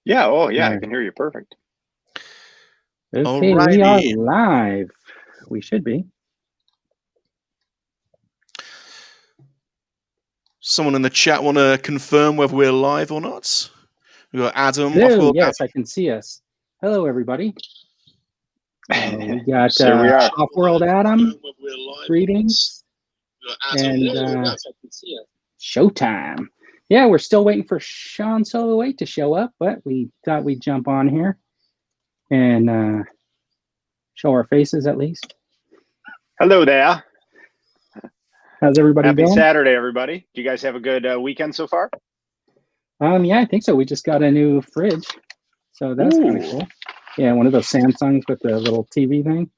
Yeah. Oh, All yeah. I right. can hear you perfect. Okay, we are Alrighty. live. We should be. Someone in the chat want to confirm whether we're live or not? We've got Adam. Hello. Yes, I can see us. Hello, everybody. We got There we are. Off-World Adam. Greetings. And showtime. Yeah, we're still waiting for Sean Solo 8 to show up, but we thought we'd jump on here and show our faces at least. Hello there. How's everybody Happy doing? Saturday, everybody. Do you guys have a good weekend so far? Yeah, I think so. We just got a new fridge, so that's kind of cool. Yeah, one of those Samsungs with the little TV thing.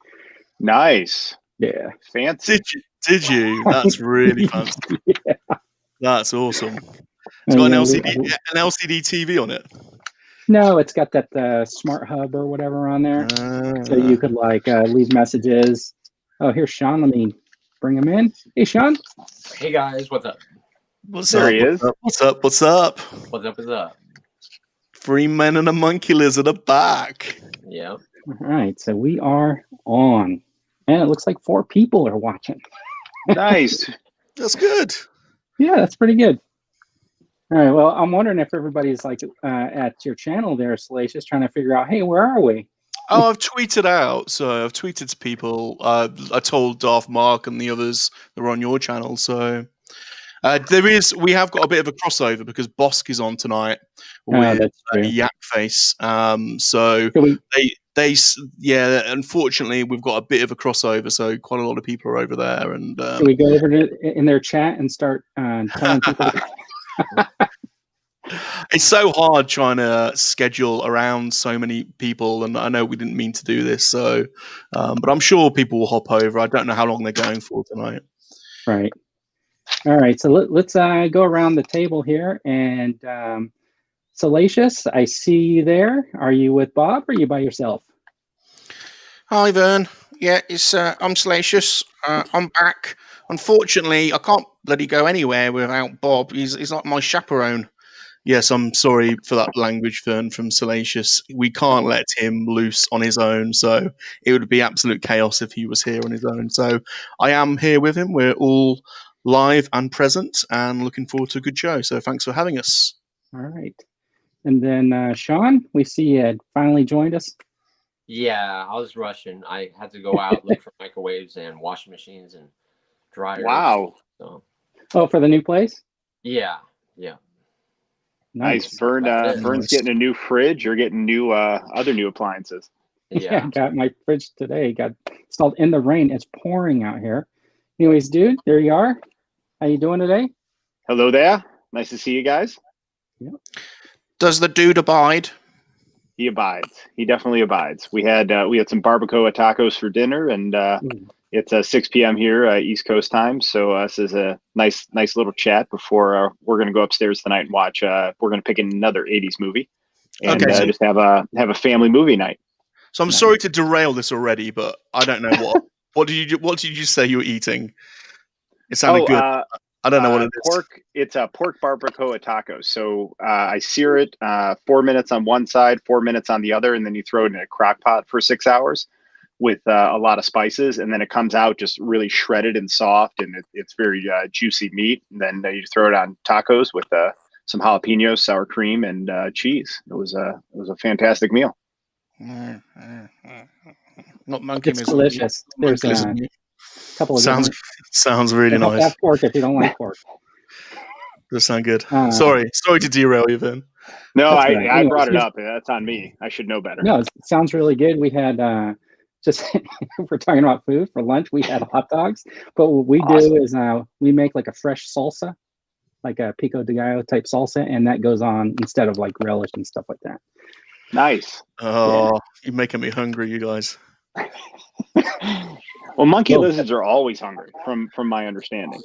Nice. Yeah. Fancy. Did you? That's really fancy. Yeah. That's awesome. It's got an LCD TV on it. No, it's got that smart hub or whatever on there, so you could like leave messages. Oh, here's Sean. Let me bring him in. Hey, Sean. Hey guys, what's up? There he is. What's up? What's up? What's up? What's up? 3 men and a monkey lizard are back. Yeah. All right, so we are on, and it looks like 4 people are watching. Nice. That's good. Yeah, that's pretty good. All right, well, I'm wondering if everybody's like at your channel there, Salacious, trying to figure out, hey, where are we? Oh, I've tweeted out. So I've tweeted to people. I told Darth Mark and the others that are on your channel. So we have got a bit of a crossover because Bosk is on tonight with Yak Face. So unfortunately, we've got a bit of a crossover. So quite a lot of people are over there. And should we go over in their chat and start telling people? It's so hard trying to schedule around so many people, and I know we didn't mean to do this, so but I'm sure people will hop over. I don't know how long they're going for tonight. Right. All right, so let's go around the table here, and Salacious, I see you there. Are you with Bob, or are you by yourself? Hi, Vern. Yeah, it's I'm Salacious. I'm back. Unfortunately, I can't bloody go anywhere without Bob. He's like my chaperone. Yes, I'm sorry for that language, Vern, from Salacious. We can't let him loose on his own, so it would be absolute chaos if he was here on his own. So I am here with him. We're all live and present and looking forward to a good show. So thanks for having us. All right. And then Sean, we see you had finally joined us. Yeah, I was rushing. I had to go out, look for microwaves and washing machines and dryers. Wow. So. Oh, for the new place? Yeah. Nice. Vern's getting a new fridge. You're getting new other new appliances. Yeah, I got my fridge today. Got installed in the rain. It's pouring out here. Anyways, dude, there you are. How you doing today? Hello there. Nice to see you guys. Yeah. Does the dude abide? He abides. He definitely abides. We had some barbacoa tacos for dinner, and it's 6 p.m. here, East Coast time. So this is a nice little chat before we're going to go upstairs tonight and watch. We're going to pick another 80s movie and just have a family movie night. So I'm sorry to derail this already, but I don't know what did you say you were eating? It sounded good. I don't know what it is. Pork. It's a pork barbacoa taco. So I sear it 4 minutes on one side, 4 minutes on the other, and then you throw it in a crock pot for 6 hours with a lot of spices, and then it comes out just really shredded and soft, and it's very juicy meat. And then you throw it on tacos with some jalapenos, sour cream, and cheese. It was a fantastic meal. Not monkey. It's delicious. There's a couple of sounds really nice. Have pork if you don't like pork. Does sound good. Sorry to derail you, Vin. No, I brought it up. That's on me. I should know better. No, it sounds really good. We had just we're talking about food for lunch. We had hot dogs, but what we do is we make like a fresh salsa, like a pico de gallo type salsa, and that goes on instead of like relish and stuff like that. Nice. Oh, you're making me hungry, you guys. Well, monkey lizards are always hungry, from my understanding.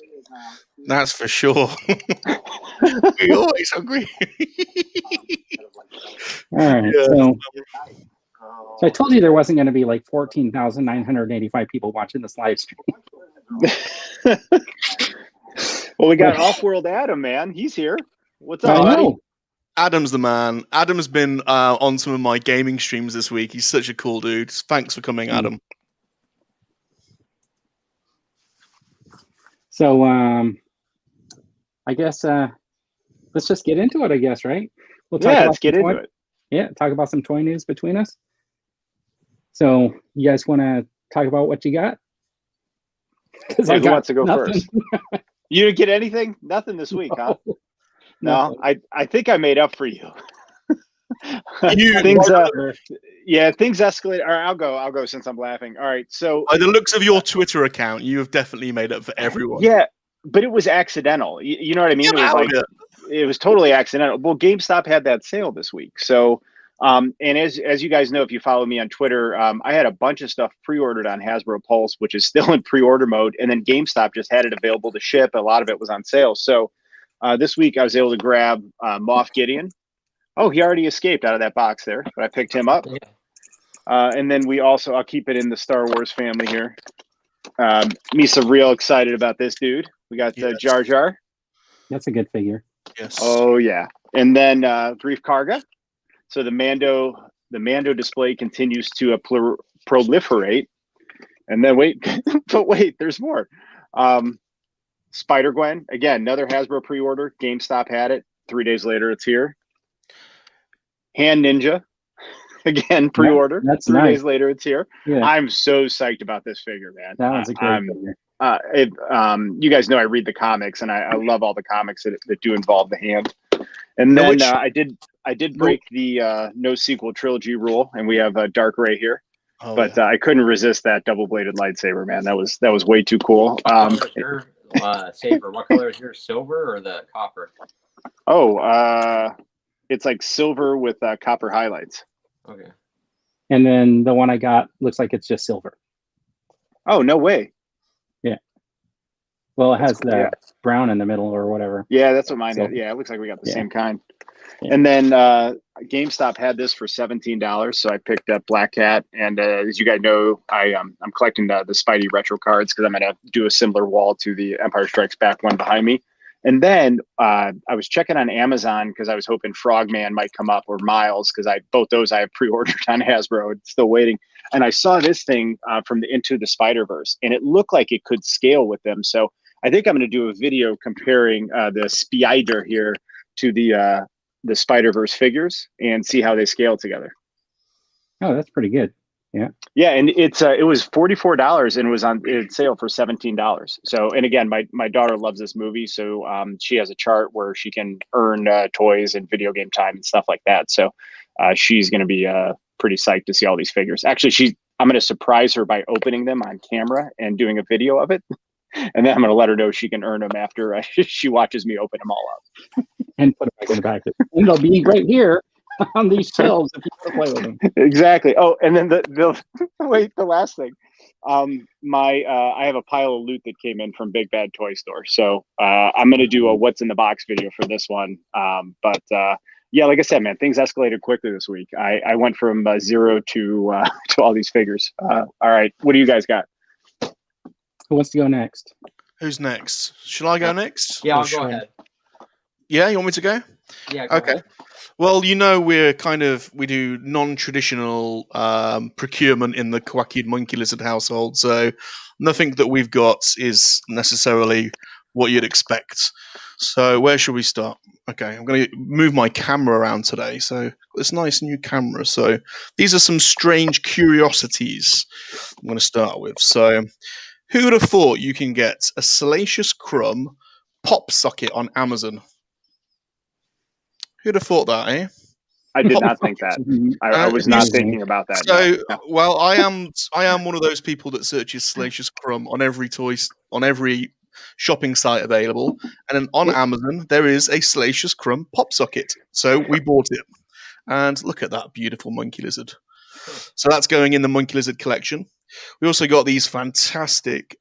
That's for sure. We're always hungry. All right. Yeah. So I told you there wasn't going to be like 14,985 people watching this live stream. Well, we got Off-World Adam, man. He's here. What's up, buddy? Adam's the man. Adam's been on some of my gaming streams this week. He's such a cool dude. Thanks for coming, Adam. So I guess let's just get into it, I guess, right? We'll talk let's get into it. Yeah, talk about some toy news between us. So you guys want to talk about what you got? Who wants to go first? You didn't get anything? Nothing this week, huh? No, I think I made up for you. Things escalate. All right, I'll go since I'm laughing. All right, so by the looks of your Twitter account, you have definitely made up for everyone. Yeah, but it was accidental. You know what I mean? It was totally accidental. Well, GameStop had that sale this week, so and as you guys know, if you follow me on Twitter, I had a bunch of stuff pre-ordered on Hasbro Pulse, which is still in pre-order mode, and then GameStop just had it available to ship. A lot of it was on sale, so this week I was able to grab Moff Gideon. Oh, he already escaped out of that box there, but I picked him up. And then we also, I'll keep it in the Star Wars family here. Misa real excited about this dude. We got Jar Jar. That's a good figure. Yes. Oh yeah. And then Grief Karga. So the Mando display continues to proliferate. And then wait, there's more. Spider-Gwen, again, another Hasbro pre-order. GameStop had it. 3 days later, it's here. Hand Ninja, again, pre-order. That's 3 nice. days later, it's here. Yeah. I'm so psyched about this figure, man. That was a great figure. You guys know I read the comics, and I love all the comics that do involve the hand. And then I did break the no sequel trilogy rule, and we have Dark Ray here. Oh, but I couldn't resist that double-bladed lightsaber, man. That was way too cool. Saber. What color is yours? Silver or the copper? It's like silver with copper highlights. Okay. And then the one I got looks like it's just silver. Oh, no way. Yeah. Well, it has the brown in the middle or whatever. Yeah, that's what mine had. Yeah, it looks like we got the same kind. Yeah. And then GameStop had this for $17, so I picked up Black Cat. And as you guys know, I'm collecting the Spidey retro cards because I'm going to do a similar wall to the Empire Strikes Back one behind me. And then I was checking on Amazon because I was hoping Frogman might come up or Miles because both those I have pre-ordered on Hasbro and still waiting. And I saw this thing from the Into the Spider-Verse, and it looked like it could scale with them. So I think I'm going to do a video comparing the Spider here to the Spider-Verse figures and see how they scale together. Oh, that's pretty good. Yeah. Yeah, and it was $44 and it was on sale for $17. So, and again, my daughter loves this movie, so she has a chart where she can earn toys and video game time and stuff like that. So, she's going to be pretty psyched to see all these figures. Actually, I'm going to surprise her by opening them on camera and doing a video of it, and then I'm going to let her know she can earn them after she watches me open them all up and put them back in the package. And they'll be right here on these shelves if you want to play with them. Exactly. Oh, and then the last thing. I have a pile of loot that came in from Big Bad Toy Store. So I'm gonna do a what's in the box video for this one. But like I said, man, things escalated quickly this week. I went from 0 to all these figures. All right, what do you guys got? Who wants to go next? Who's next? Shall I go next? Yeah, I'll go ahead. Yeah, you want me to go? Yeah. Go ahead. Well, we do non-traditional procurement in the Quacky Monkey Lizard household, so nothing that we've got is necessarily what you'd expect. So where should we start? Okay, I'm going to move my camera around today, so this nice new camera. So these are some strange curiosities I'm going to start with. So who would have thought you can get a Salacious Crumb pop socket on Amazon? Who'd have thought that, eh? I did not think that. I was not thinking about that. So, well, I am one of those people that searches Salacious Crumb on every shopping site available, and then on Amazon there is a Salacious Crumb pop socket. So we bought it, and look at that beautiful monkey lizard. So that's going in the monkey lizard collection. We also got these fantastic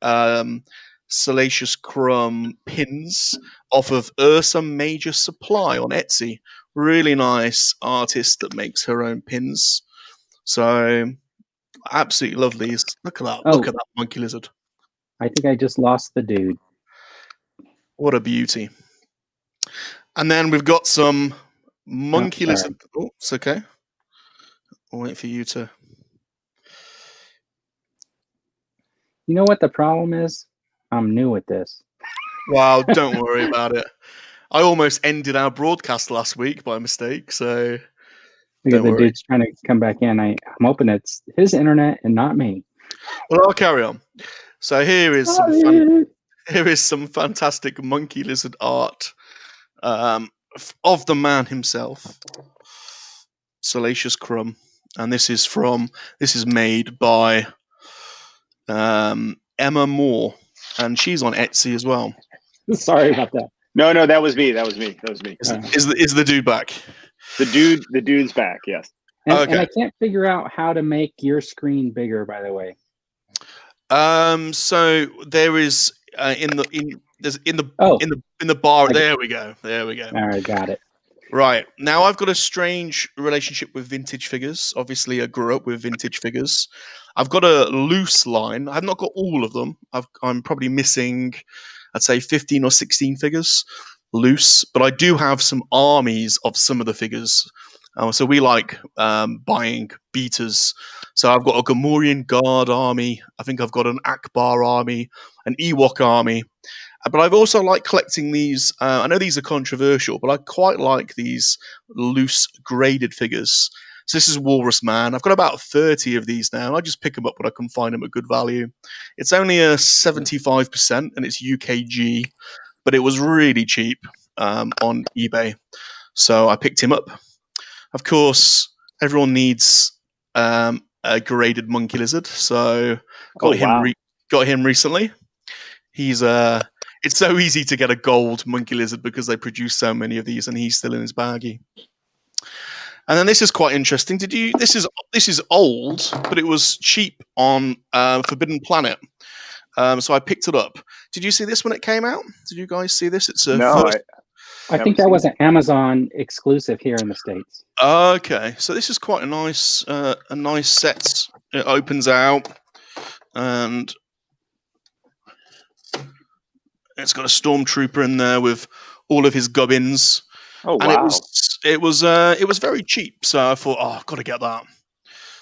Salacious Crumb pins off of Ursa Major Supply on Etsy. Really nice artist that makes her own pins. So absolutely lovely. Look at that. Oh, look at that monkey lizard. I think I just lost the dude. What a beauty. And then we've got some Monkey sorry. lizard. Oh, it's okay. I'll wait for you to. You know what the problem is? I'm new at this. Wow, don't worry about it. I almost ended our broadcast last week by mistake, so Look don't at the worry. dude's trying to come back in. I'm hoping it's his internet and not me. Well, I'll carry on. So here is some fantastic monkey lizard art of the man himself, Salacious Crumb, and this is made by Emma Moore, and she's on Etsy as well. Sorry about that. No, that was me. That was me. Is the dude back? The dude's back. Yes. And I can't figure out how to make your screen bigger, by the way. So there is in the bar. There we go. All right, got it. Right. Now I've got a strange relationship with vintage figures. Obviously, I grew up with vintage figures. I've got a loose line. I've not got all of them. I'm probably missing, I'd say 15 or 16 figures loose, but I do have some armies of some of the figures. So we like buying beaters. So I've got a Gamorrean Guard army. I think I've got an Akbar army, an Ewok army. But I've also liked collecting these. I know these are controversial, but I quite like these loose graded figures. So this is Walrus Man. I've got about 30 of these now. I just pick them up when I can find them at good value. It's only a 75% and it's UKG, but it was really cheap on eBay. So I picked him up. Of course, everyone needs a graded monkey lizard. So got him recently. He's it's so easy to get a gold monkey lizard because they produce so many of these, and he's still in his baggie. And then this is quite interesting. This is old, but it was cheap on Forbidden Planet. So I picked it up. Did you see this when it came out? Did you guys see this? It's a first. I think that was an Amazon exclusive here in the States. Okay, so this is quite a nice set. It opens out, and it's got a stormtrooper in there with all of his gubbins. Oh, and wow. it was very cheap. So I thought, I've got to get that.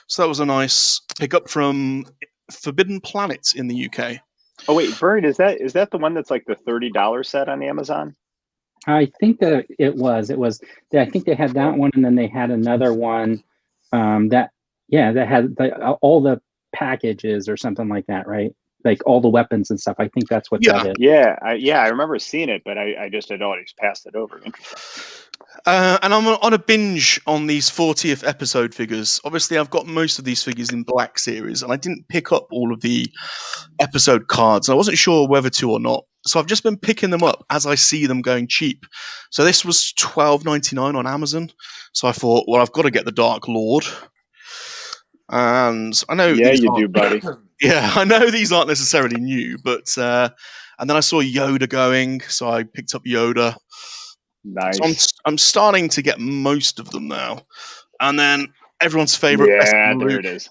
So that was a nice pickup from Forbidden Planet in the UK. Oh wait, Bert, is that the one that's like the $30 set on Amazon? I think that it was. I think they had that one, and then they had another one that had all the packages or something like that, right? Like all the weapons and stuff. I think that's what that is. Yeah, I remember seeing it, but I just had always passed it over. Interesting. And I'm on a binge on these 40th episode figures. Obviously, I've got most of these figures in Black Series, and I didn't pick up all of the episode cards. I wasn't sure whether to or not. So I've just been picking them up as I see them going cheap. So this was $12.99 on Amazon. So I thought, well, I've got to get the Dark Lord. And I know you do, buddy. Yeah, I know these aren't necessarily new, but and then I saw Yoda going, so I picked up Yoda. Nice. So I'm starting to get most of them now. And then everyone's favorite. Yeah, there it is.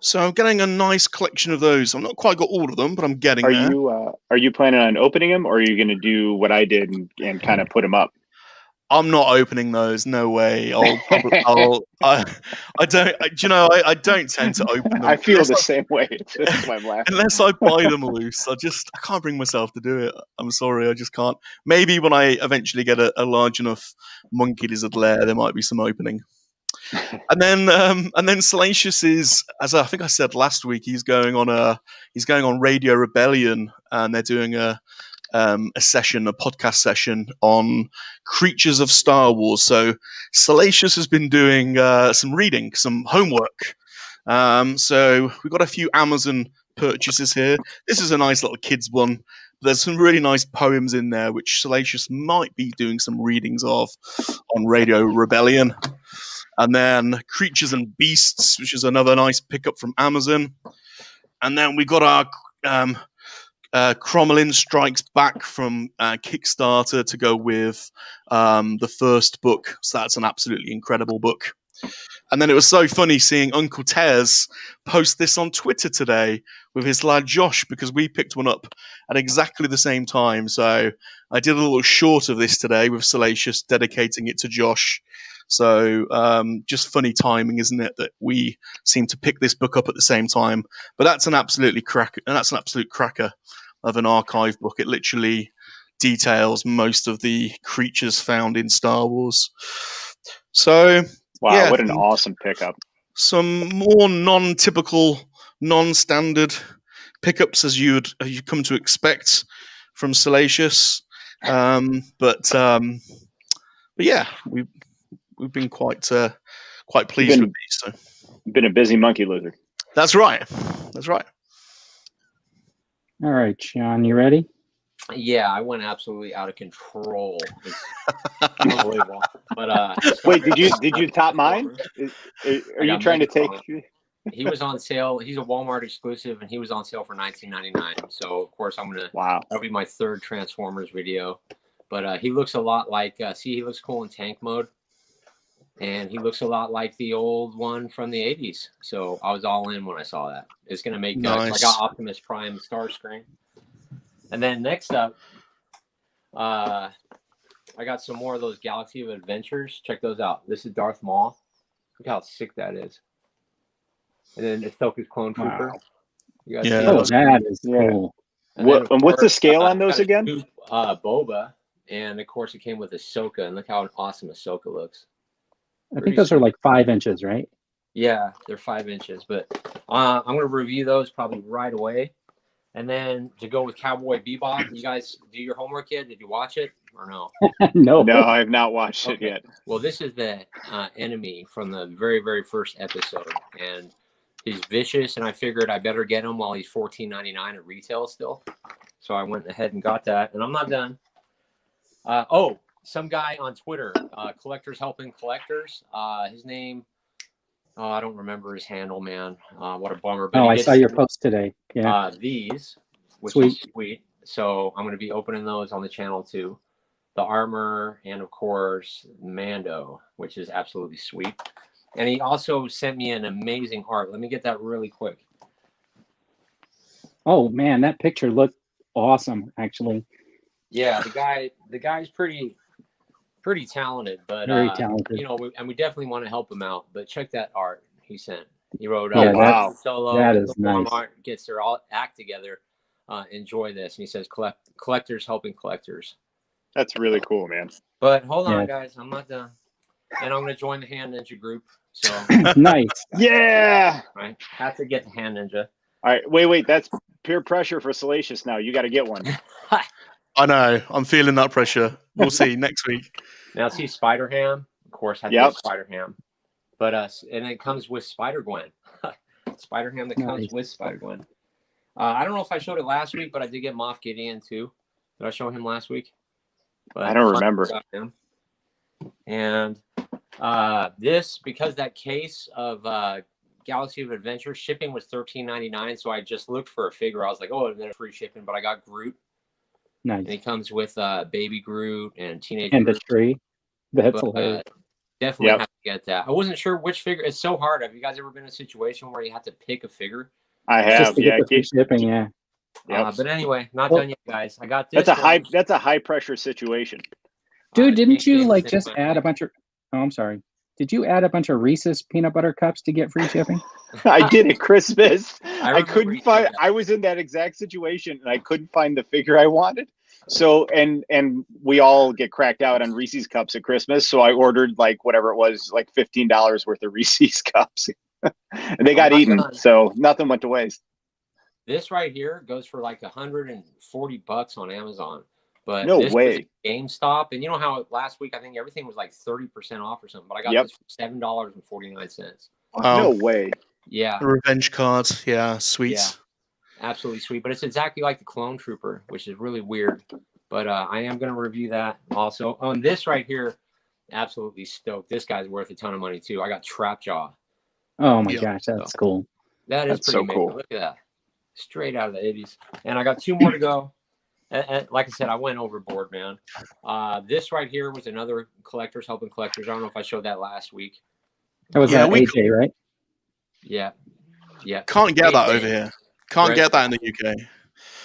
So I'm getting a nice collection of those. I'm not quite got all of them, but I'm getting there. Are you planning on opening them, or are you going to do what I did and kind of put them up? I'm not opening those. No way. I don't tend to open them. I feel the same way. That's why I'm laughing. Unless I buy them loose, I can't bring myself to do it. I'm sorry, I just can't. Maybe when I eventually get a large enough monkey lizard lair, there might be some opening. And then Salacious is, as I think I said last week, he's going on Radio Rebellion, and they're doing a podcast session on creatures of Star Wars. So Salacious has been doing some reading, some homework. So we've got a few Amazon purchases here. This is a nice little kids one. There's some really nice poems in there, which Salacious might be doing some readings of on Radio Rebellion. And then Creatures and Beasts, which is another nice pickup from Amazon. And then we got our Crommelin Strikes Back from Kickstarter to go with the first book. So that's an absolutely incredible book. And then it was so funny seeing Uncle Tez post this on Twitter today with his lad Josh, because we picked one up at exactly the same time. So I did a little short of this today with Salacious, dedicating it to Josh. So just funny timing, isn't it, that we seem to pick this book up at the same time? But that's an absolute cracker of an archive book. It literally details most of the creatures found in Star Wars. So Wow, yeah, what an awesome pickup. some more non-typical, non-standard pickups as you'd come to expect from Salacious. But yeah, we've been quite pleased with these. So. Been a busy monkey lizard. That's right. That's right. All right, Sean, you ready? Yeah, I went absolutely out of control. It's unbelievable. But wait, did you top mine? Are you trying to take? He was on sale. He's a Walmart exclusive, and he was on sale for $19.99. So of course I'm gonna. Wow. That'll be my third Transformers video. But he looks a lot like. See, he looks cool in tank mode, and he looks a lot like the old one from the '80s. So I was all in when I saw that. It's gonna make. Nice. I got Optimus Prime Starscream. And then next up, I got some more of those Galaxy of Adventures. Check those out. This is Darth Maul. Look how sick that is. And then Ahsoka's Clone Trooper. Wow. You guys Yeah. see Oh, those? that is cool. And then, And what's the course, scale on those again? Boba. And of course, it came with Ahsoka. And look how awesome Ahsoka looks. I think those are like 5 inches, right? Yeah, they're 5 inches. But I'm going to review those probably right away. And then to go with Cowboy Bebop, you guys do your homework yet? Did you watch it or no? No. No, I have not watched it yet. Well, this is the enemy from the very, very first episode. And he's vicious, and I figured I better get him while he's $14.99 at retail still. So I went ahead and got that, and I'm not done. Some guy on Twitter, Collectors Helping Collectors, his name... Oh, I don't remember his handle, man. What a bummer. But I saw your post today. Yeah. These, which is sweet. So I'm going to be opening those on the channel too. The armor and, of course, Mando, which is absolutely sweet. And he also sent me an amazing art. Let me get that really quick. Oh, man, that picture looked awesome, actually. Yeah, the guy's pretty talented, but very talented. You know, we definitely want to help him out. But check that art he sent. He wrote, wow, Solo, that is nice. Walmart gets their all act together. Enjoy this, and he says, collectors helping collectors. That's really cool, man. But hold on, guys, I'm not done. And I'm going to join the Hand Ninja group. So nice. Yeah. Right, have to get the Hand Ninja. All right, wait. That's peer pressure for Salacious now. You got to get one. I know. I'm feeling that pressure. We'll see next week. Now, see Spider-Ham. Of course, have to get Spider-Ham. But and it comes with Spider-Gwen. Spider-Ham that comes with Spider-Gwen. I don't know if I showed it last week, but I did get Moff Gideon too. Did I show him last week? But I don't remember. And this, because that case of Galaxy of Adventure shipping was $13.99, so I just looked for a figure. I was like, oh, and then free shipping, but I got Groot. Nice. And he comes with Baby Groot and Teenage and Groot. the tree. That's hilarious. Definitely have to get that. I wasn't sure which figure. It's so hard. Have you guys ever been in a situation where you have to pick a figure? I have. Yeah, shipping. Yeah. But anyway, not done yet, guys. I got this. That's a high pressure situation. Dude, didn't you like just add a bunch of? Oh, I'm sorry. Did you add a bunch of Reese's peanut butter cups to get free shipping? I did at Christmas. I couldn't find. that. I was in that exact situation, and I couldn't find the figure I wanted. So, and we all get cracked out on Reese's cups at Christmas. So I ordered like whatever it was, like $15 worth of Reese's cups, and they got eaten. So nothing went to waste. This right here goes for like $140 on Amazon. But no this way. GameStop, and you know how last week I think everything was like 30% off or something, but I got this for $7.49. No way. Yeah. A revenge card. Yeah, sweet. Yeah, absolutely sweet. But it's exactly like the Clone Trooper, which is really weird. But I am going to review that also. On this right here, absolutely stoked. This guy's worth a ton of money too. I got Trapjaw. Oh my gosh, that's cool. That is that's pretty so cool. Look at that. Straight out of the 80s. And I got 2 more to go. And like I said, I went overboard, man. This right here was another Collectors Helping Collectors. I don't know if I showed that last week. That was AJ, right? Yeah. Yeah. Can't get that AJ. over here. Can't get that in the UK.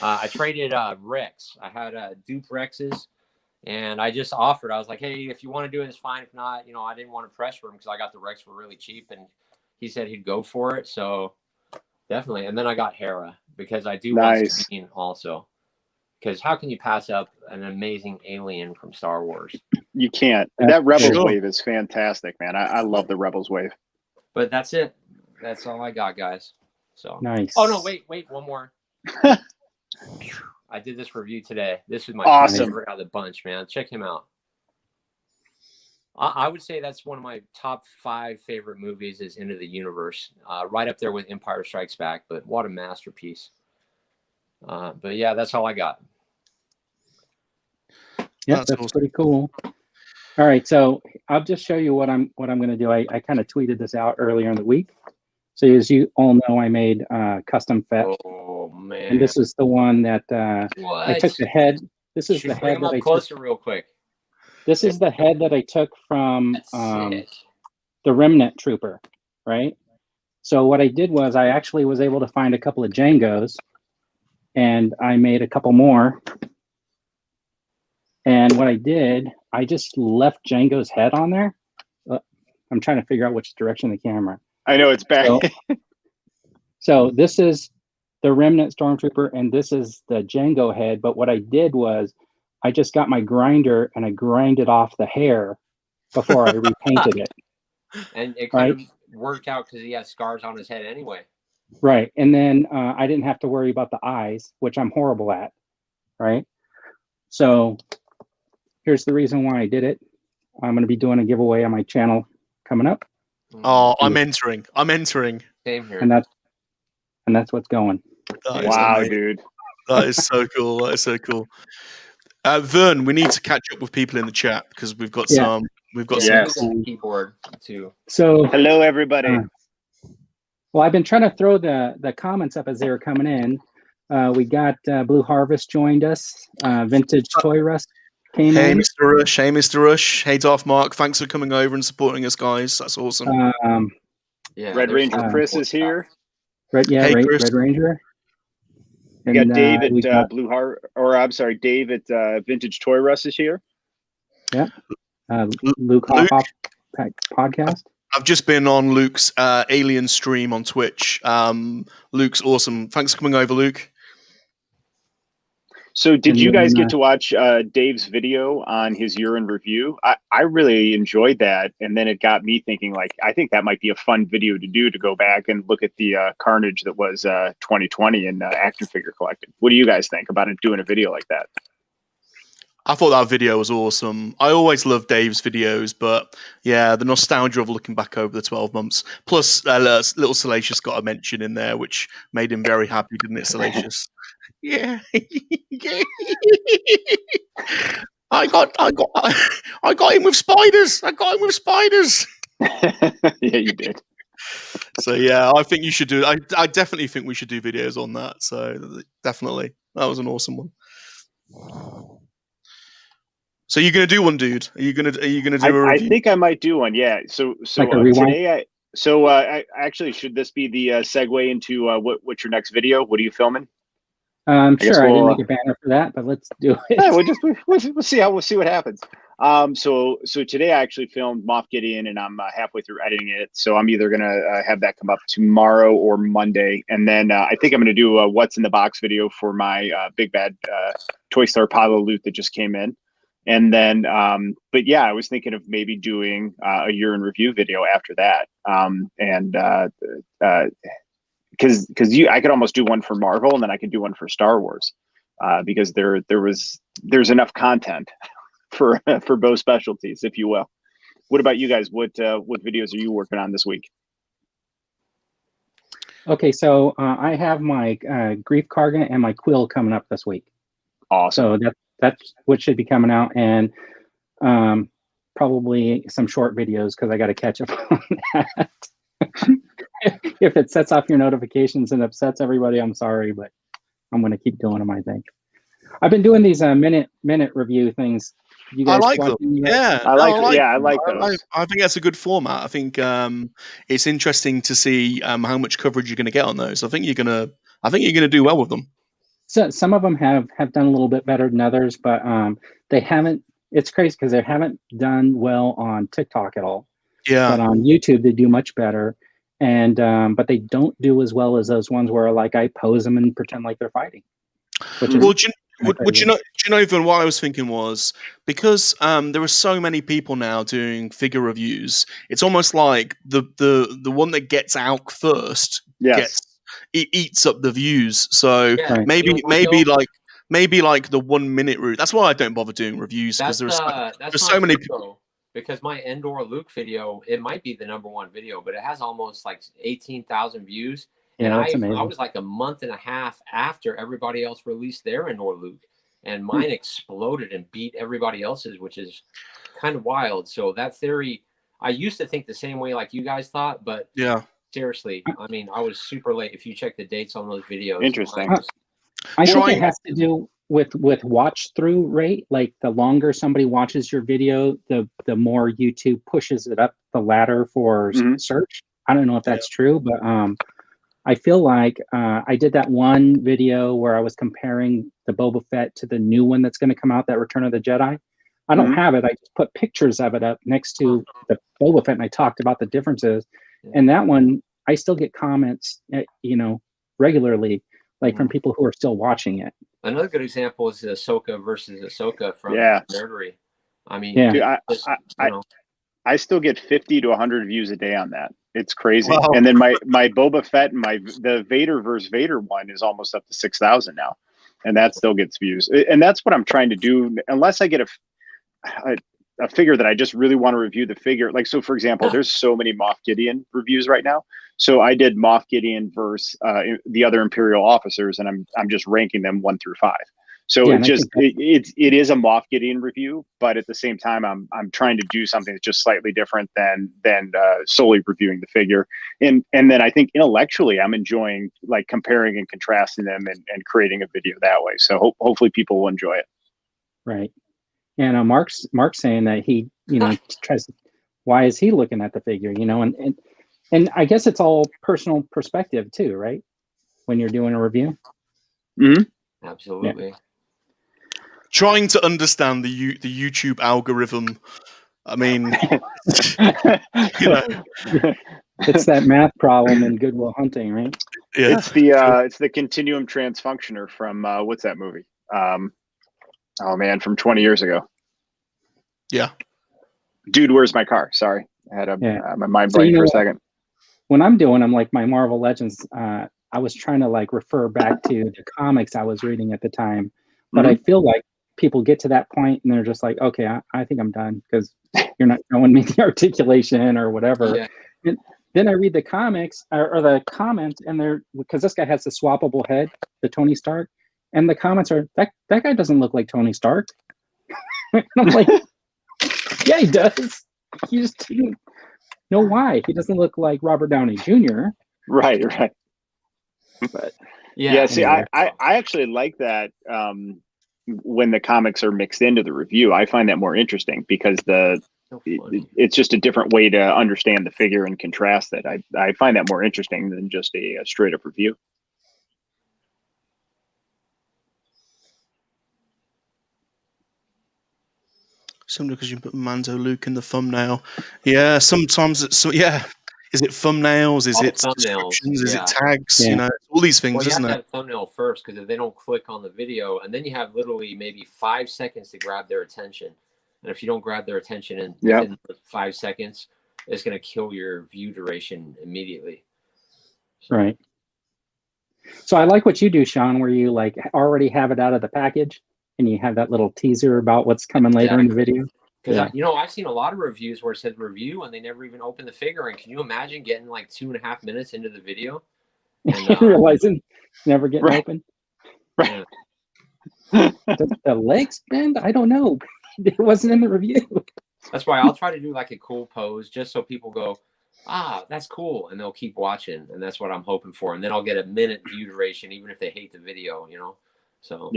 I traded Rex. I had dupe Rexes, and I just offered. I was like, hey, if you want to do it, it's fine. If not, I didn't want to pressure him because I got the Rex for really cheap, and he said he'd go for it. So definitely. And then I got Hera because I do want Sabine also. Because how can you pass up an amazing alien from Star Wars? You can't. That Rebels wave is fantastic, man. I love the Rebels wave. But that's it. That's all I got, guys. So nice. Oh no, wait, one more. I did this review today. This is my favorite out of the bunch, man. Check him out. I would say that's one of my top 5 favorite movies is Into the Universe. Right up there with Empire Strikes Back, but what a masterpiece. But yeah, that's all I got. Yeah, that's awesome. Pretty cool. All right, so I'll just show you what I'm going to do. I kind of tweeted this out earlier in the week. So as you all know, I made custom FET. Oh man! And this is the one that I took the head. This is the head that I took. Real quick. This is the head that I took from the Remnant Trooper, right? So what I did was I actually was able to find a couple of Jangos, and I made a couple more. And what I did, I just left Django's head on there. I'm trying to figure out which direction the camera. I know it's back. So this is the Remnant Stormtrooper, and this is the Django head. But what I did was I just got my grinder and I grinded off the hair before I repainted it. And it kind of worked out because he has scars on his head anyway. Right. And then I didn't have to worry about the eyes, which I'm horrible at. Right. So here's the reason why I did it. I'm going to be doing a giveaway on my channel coming up. Oh, I'm entering. Same here. And that's what's going. Wow, dude. That is so cool. That is so cool. Vern, we need to catch up with people in the chat because we've got some some keyboard too. So hello everybody. Well, I've been trying to throw the comments up as they were coming in. We got Blue Harvest joined us. Vintage Toy Rust came in. Mr. Rush. Hey, Mr. Rush. Hey, Darth Mark. Thanks for coming over and supporting us, guys. That's awesome. Red Ranger Chris is here. Red Ranger. We got Dave at Dave at Vintage Toy Rust is here. Yeah. Luke Hop podcast. I've just been on Luke's Alien stream on Twitch. Luke's awesome. Thanks for coming over, Luke. So did you guys get to watch Dave's video on his urine review? I really enjoyed that. And then it got me thinking, like, I think that might be a fun video to do, to go back and look at the carnage that was 2020 in Action Figure Collective. What do you guys think about it, doing a video like that? I thought that video was awesome. I always love Dave's videos, but yeah, the nostalgia of looking back over the 12 months. Plus, little Salacious got a mention in there, which made him very happy, didn't it, Salacious? Yeah. I got him with spiders. Yeah, you did. So yeah, I think you should do. I definitely think we should do videos on that. So definitely, that was an awesome one. So you're gonna do one, dude? Are you gonna do a review? I think I might do one. Yeah. So today I actually, should this be the segue into what's your next video? What are you filming? Sure. I didn't make a banner for that, but let's do it. Yeah, we'll see what happens. So today I actually filmed Moff Gideon, and I'm halfway through editing it. So I'm either gonna have that come up tomorrow or Monday, and then I think I'm gonna do a what's in the box video for my big bad Toy Star Apollo loot that just came in. And then, but yeah, I was thinking of maybe doing a urine review video after that. Because I could almost do one for Marvel, and then I could do one for Star Wars, because there's enough content for both specialties, if you will. What about you guys? What videos are you working on this week? Okay, so I have my Grief Karga and my Quill coming up this week. Awesome. So that's what should be coming out, and probably some short videos because I got to catch up on that. If it sets off your notifications and upsets everybody, I'm sorry, but I'm going to keep doing them, I think. I've been doing these minute review things You I guys like them. watching that? Yeah, I no, like, I like. yeah, I them. like those. I think that's a good format. I think it's interesting to see how much coverage you're going to get on those. I think you're gonna do well with them. So some of them have done a little bit better than others, but they haven't. It's crazy because they haven't done well on TikTok at all. Yeah. But on YouTube they do much better, and but they don't do as well as those ones where like I pose them and pretend like they're fighting. Which is Well, my would favorite. you know, Even what I was thinking was because there are so many people now doing figure reviews, it's almost like the one that gets out first Yes. it eats up the views. So Yeah, Right. you know what, though? maybe like the 1 minute route. That's why I don't bother doing reviews because That's there's not so many true people. though, because my Endor Luke video, it might be the #1 video, but it has almost like 18,000 views, and Yeah, that's I amazing. was like a month and a half after everybody else released their Endor Luke, and mine exploded and beat everybody else's, which is kind of wild. So that theory, I used to think the same way like you guys thought, but Yeah. seriously, I mean, I was super late. If you check the dates on those videos, Interesting. mine was- I think Trying- it has to do with watch through rate. Like the longer somebody watches your video, the more YouTube pushes it up the ladder for Mhm. search. I don't know if that's true, but I feel like I did that one video where I was comparing the Boba Fett to the new one that's going to come out, that Return of the Jedi. I don't Mhm. have it. I just put pictures of it up next to the Boba Fett, and I talked about the differences. And that one, I still get comments, regularly, like from people who are still watching it. Another good example is Ahsoka versus Ahsoka from Yeah. Nerdery. I mean, Yeah. Dude, you know, I still get 50 to 100 views a day on that. It's crazy. Wow. And then my Boba Fett and the Vader versus Vader one is almost up to 6,000 now, and that still gets views. And that's what I'm trying to do. Unless I get a figure that I just really want to review the figure. Like, so for example, there's so many Moff Gideon reviews right now. So I did Moff Gideon versus the other Imperial officers, and I'm just ranking them 1 through 5. So Yeah, it just it is a Moff Gideon review, but at the same time, I'm trying to do something that's just slightly different than solely reviewing the figure. And then I think intellectually, I'm enjoying like comparing and contrasting them and creating a video that way. So hopefully people will enjoy it. Right. And Mark's saying that he, tries. Why is he looking at the figure? And I guess it's all personal perspective too, right? When you're doing a review. Mm-hmm. absolutely. Trying to understand the YouTube algorithm. I mean, It's that math problem in Good Will Hunting, right? yeah. It's the continuum transfunctioner from what's that movie? Oh man, from 20 years ago. Yeah. Dude, where's my car? Sorry, I had my mind So, blank for a second. When I'm like my Marvel Legends, I was trying to like refer back to the comics I was reading at the time, but I feel like people get to that point and they're just like, okay, I think I'm done because you're not showing me the articulation or whatever. Yeah. And then I read the comics or the comments, and they're, because this guy has the swappable head, the Tony Stark, and the comments are that guy doesn't look like Tony Stark. And I'm like, yeah, he does. You just didn't know why. He doesn't look like Robert Downey Jr. Right. But Yeah. See, anyway. I actually like that when the comics are mixed into the review. I find that more interesting because it's just a different way to understand the figure and contrast it. I find that more interesting than just a straight up review. Simply because you put Mando Luke in the thumbnail. Yeah, sometimes it's Is it thumbnails? Is All it thumbnails, descriptions? Is yeah. it tags? Yeah. All these things, Well, you have isn't to it? have a thumbnail first, because if they don't click on the video, and then you have literally maybe 5 seconds to grab their attention. And if you don't grab their attention within 5 seconds, it's going to kill your view duration immediately. Right. So I like what you do, Sean, where you like already have it out of the package and you have that little teaser about what's coming later in the video. Because I've sseen a lot of reviews where it says review and they never even open the figure. And can you imagine getting like 2.5 minutes into the video and realizing never getting open? Right. Does the legs bend? I don't know. It wasn't in the review. That's why I'll try to do like a cool pose just so people go, that's cool, and they'll keep watching, and that's what I'm hoping for. And then I'll get a minute view duration, even if they hate the video, So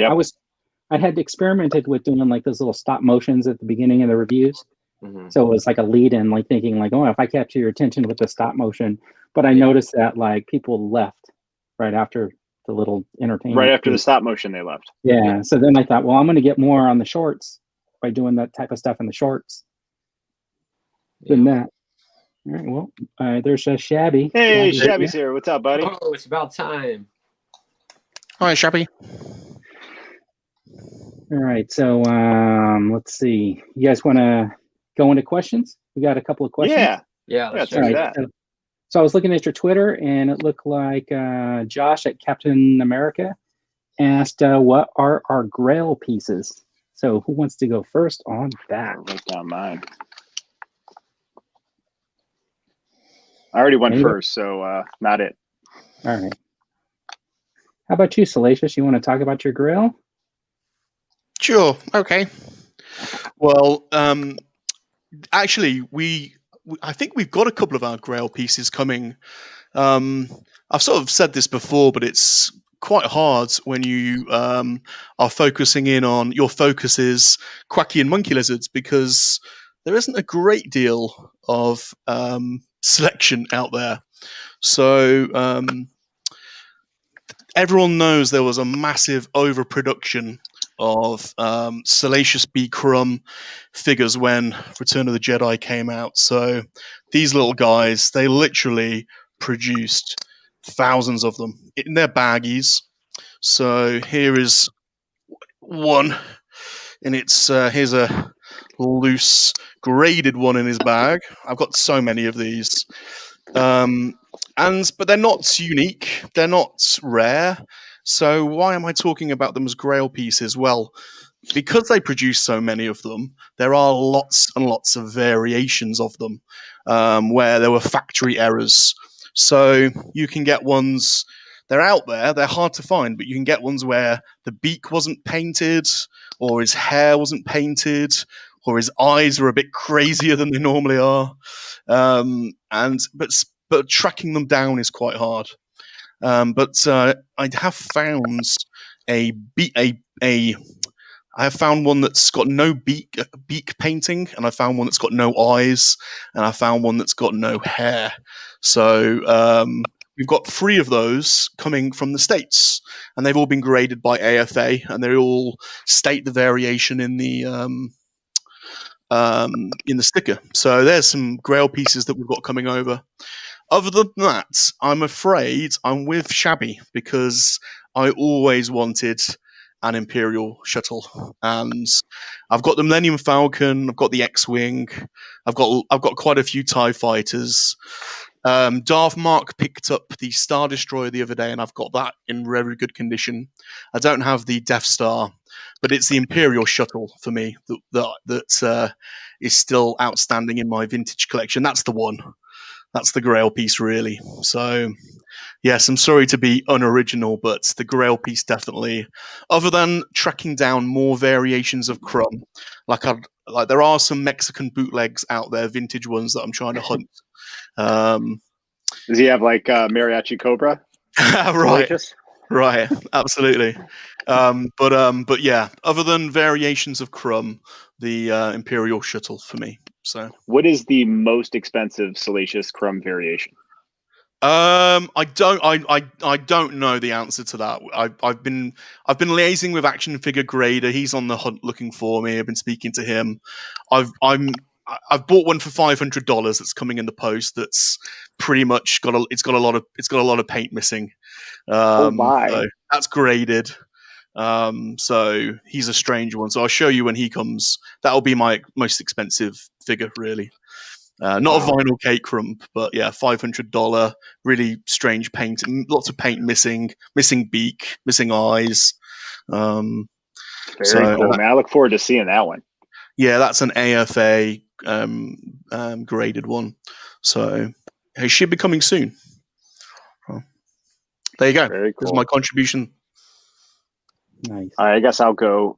I I had experimented with doing like those little stop motions at the beginning of the reviews. Mhm. So it was like a lead in, like thinking like, oh, if I capture your attention with the stop motion. But I noticed that like people left right after the little entertainment. Right after the stop motion, they left. Yeah. So then I thought, well, I'm going to get more on the shorts by doing that type of stuff in the shorts than that. All right. Well, there's Shabby. Hey, Shabby. Shabby's here. What's up, buddy? Oh, it's about time. Hi, Shabby. All right. So let's see. You guys want to go into questions? We got a couple of questions. Yeah, let's check check that. So I was looking at your Twitter, and it looked like Josh at Captain America asked, what are our Grail pieces? So who wants to go first on that? I'll write down mine. I already went Anybody? first, so not it. All right. How about you, Salacious? You want to talk about your Grail? Sure. Okay. Well, actually, I think we've got a couple of our Grail pieces coming. I've sort of said this before, but it's quite hard when you are focusing in on your focus is Quacky and Monkey Lizards, because there isn't a great deal of selection out there. So everyone knows there was a massive overproduction of Salacious B. Crumb figures when Return of the Jedi came out. So these little guys, they literally produced thousands of them in their baggies. So here is one, and it's here's a loose graded one in his bag. I've got so many of these. But they're not unique, they're not rare. So why am I talking about them as Grail pieces? Well, because they produce so many of them, there are lots and lots of variations of them where there were factory errors. So you can get ones, they're out there, they're hard to find, but you can get ones where the beak wasn't painted, or his hair wasn't painted, or his eyes were a bit crazier than they normally are. But tracking them down is quite hard. But I have found I have found one that's got no beak painting, and I found one that's got no eyes, and I found one that's got no hair. So we've got 3 of those coming from the States, and they've all been graded by AFA, and they all state the variation in the sticker. So there's some Grail pieces that we've got coming over. Other than that, I'm afraid I'm with Shabby, because I always wanted an Imperial shuttle, and I've got the Millennium Falcon, I've got the X-Wing, I've got quite a few TIE fighters. Darth Mark picked up the Star Destroyer the other day, and I've got that in very good condition. I don't have the Death Star, but it's the Imperial shuttle for me that is still outstanding in my vintage collection. That's the one. That's the Grail piece, really. So, yes, I'm sorry to be unoriginal, but the Grail piece definitely. Other than tracking down more variations of Crumb, like there are some Mexican bootlegs out there, vintage ones that I'm trying to hunt. Does he have like Mariachi Cobra? Right, absolutely. But yeah, other than variations of Crumb, the Imperial shuttle for me. So, what is the most expensive Salacious Crumb variation? I don't know the answer to that. I've been liaising with Action Figure Grader. He's on the hunt looking for me. I've been speaking to him. I've bought one for $500 that's coming in the post. That's pretty much got a lot of paint missing. So that's graded. So he's a strange one. So I'll show you when he comes. That'll be my most expensive figure, really. Not a vinyl cake Crumb, but yeah, $500. Really strange paint. Lots of paint missing beak, missing eyes. Very cool, man. I look forward to seeing that one. Yeah, that's an AFA graded one. So it should be coming soon. There you go. Very cool. This is my contribution. Nice. All right, I guess I'll go.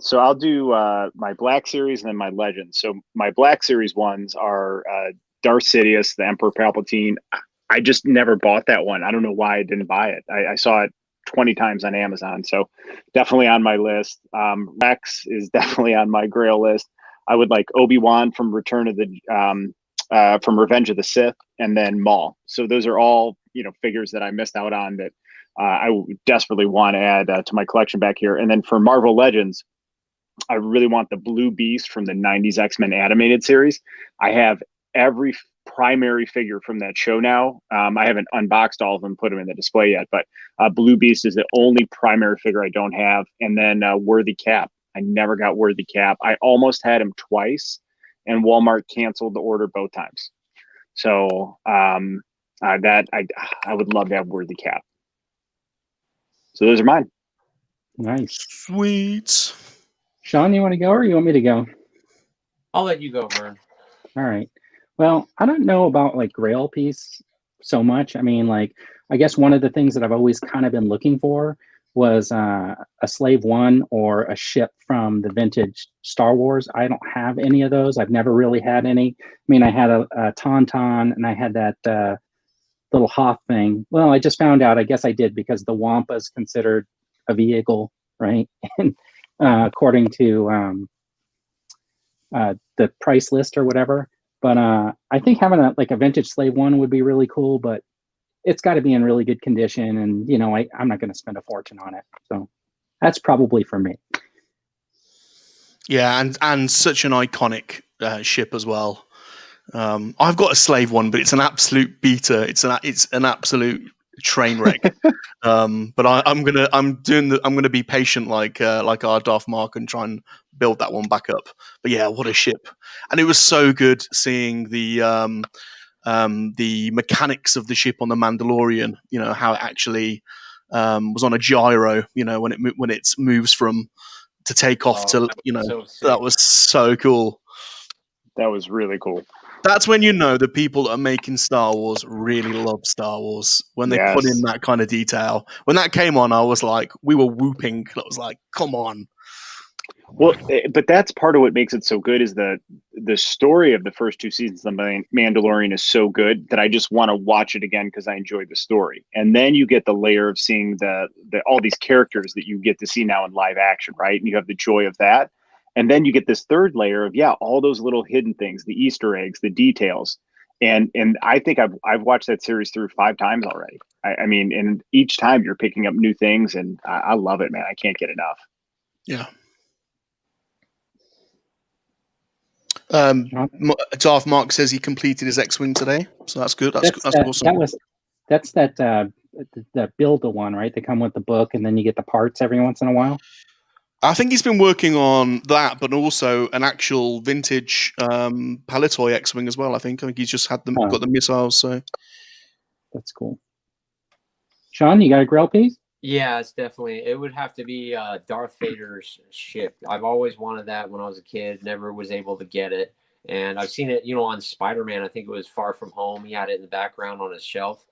So I'll do my Black Series and then my Legends. So my Black Series ones are Darth Sidious, the Emperor Palpatine. I just never bought that one. I don't know why I didn't buy it. I saw it 20 times on Amazon. So definitely on my list. Rex is definitely on my Grail list. I would like Obi-Wan from from Revenge of the Sith, and then Maul. So those are all, figures that I missed out on that I desperately want to add to my collection back here. And then for Marvel Legends, I really want the Blue Beast from the 90s X-Men animated series. I have every primary figure from that show now. I haven't unboxed all of them, put them in the display yet, but Blue Beast is the only primary figure I don't have. And then Worthy Cap. I never got Worthy Cap. I almost had him twice, and Walmart canceled the order both times. So I would love to have Worthy Cap. So those are mine. Nice. Sweet. Sean, you want to go or you want me to go? I'll let you go, Vern. All right. Well, I don't know about like Grail piece so much. I mean, like, I guess one of the things that I've always kind of been looking for was a Slave One or a ship from the vintage Star Wars. I don't have any of those. I've never really had any. I mean, I had a Tauntaun, and I had that little Hoth thing. Well, I just found out, I guess I did, because the Wampa is considered a vehicle, right? And according to the price list or whatever. But I think having a vintage Slave One would be really cool, but it's got to be in really good condition, and I'm not going to spend a fortune on it. So that's probably for me. Yeah, and such an iconic ship as well. I've got a Slave One, but it's an absolute beater. It's an absolute train wreck. But I'm gonna be patient like our Darth Mark and try and build that one back up. But yeah, what a ship! And it was so good seeing the mechanics of the ship on the Mandalorian. How it actually was on a gyro. When it moves from to take off to so that was so cool. That was really cool. That's when the people that are making Star Wars really love Star Wars. When they put in that kind of detail. When that came on, I was like, we were whooping. I was like, come on. Well, but that's part of what makes it so good is the story of the first two seasons of The Mandalorian is so good that I just want to watch it again because I enjoyed the story. And then you get the layer of seeing the all these characters that you get to see now in live action, right? And you have the joy of that. And then you get this third layer of, all those little hidden things, the Easter eggs, the details. And I think I've watched that series through 5 times already. I mean, and each time you're picking up new things, and I love it, man. I can't get enough. Yeah. Darth Mark says he completed his X-Wing today, so that's good. That's awesome. That's the build the one, right? They come with the book, and then you get the parts every once in a while. I think he's been working on that, but also an actual vintage Palitoy X-Wing as well. I think he's just got the missiles. So that's cool. Sean, you got a Grail piece? Yeah, it would have to be Darth Vader's ship. I've always wanted that when I was a kid. Never was able to get it, and I've seen it, on Spider-Man. I think it was Far From Home. He had it in the background on his shelf.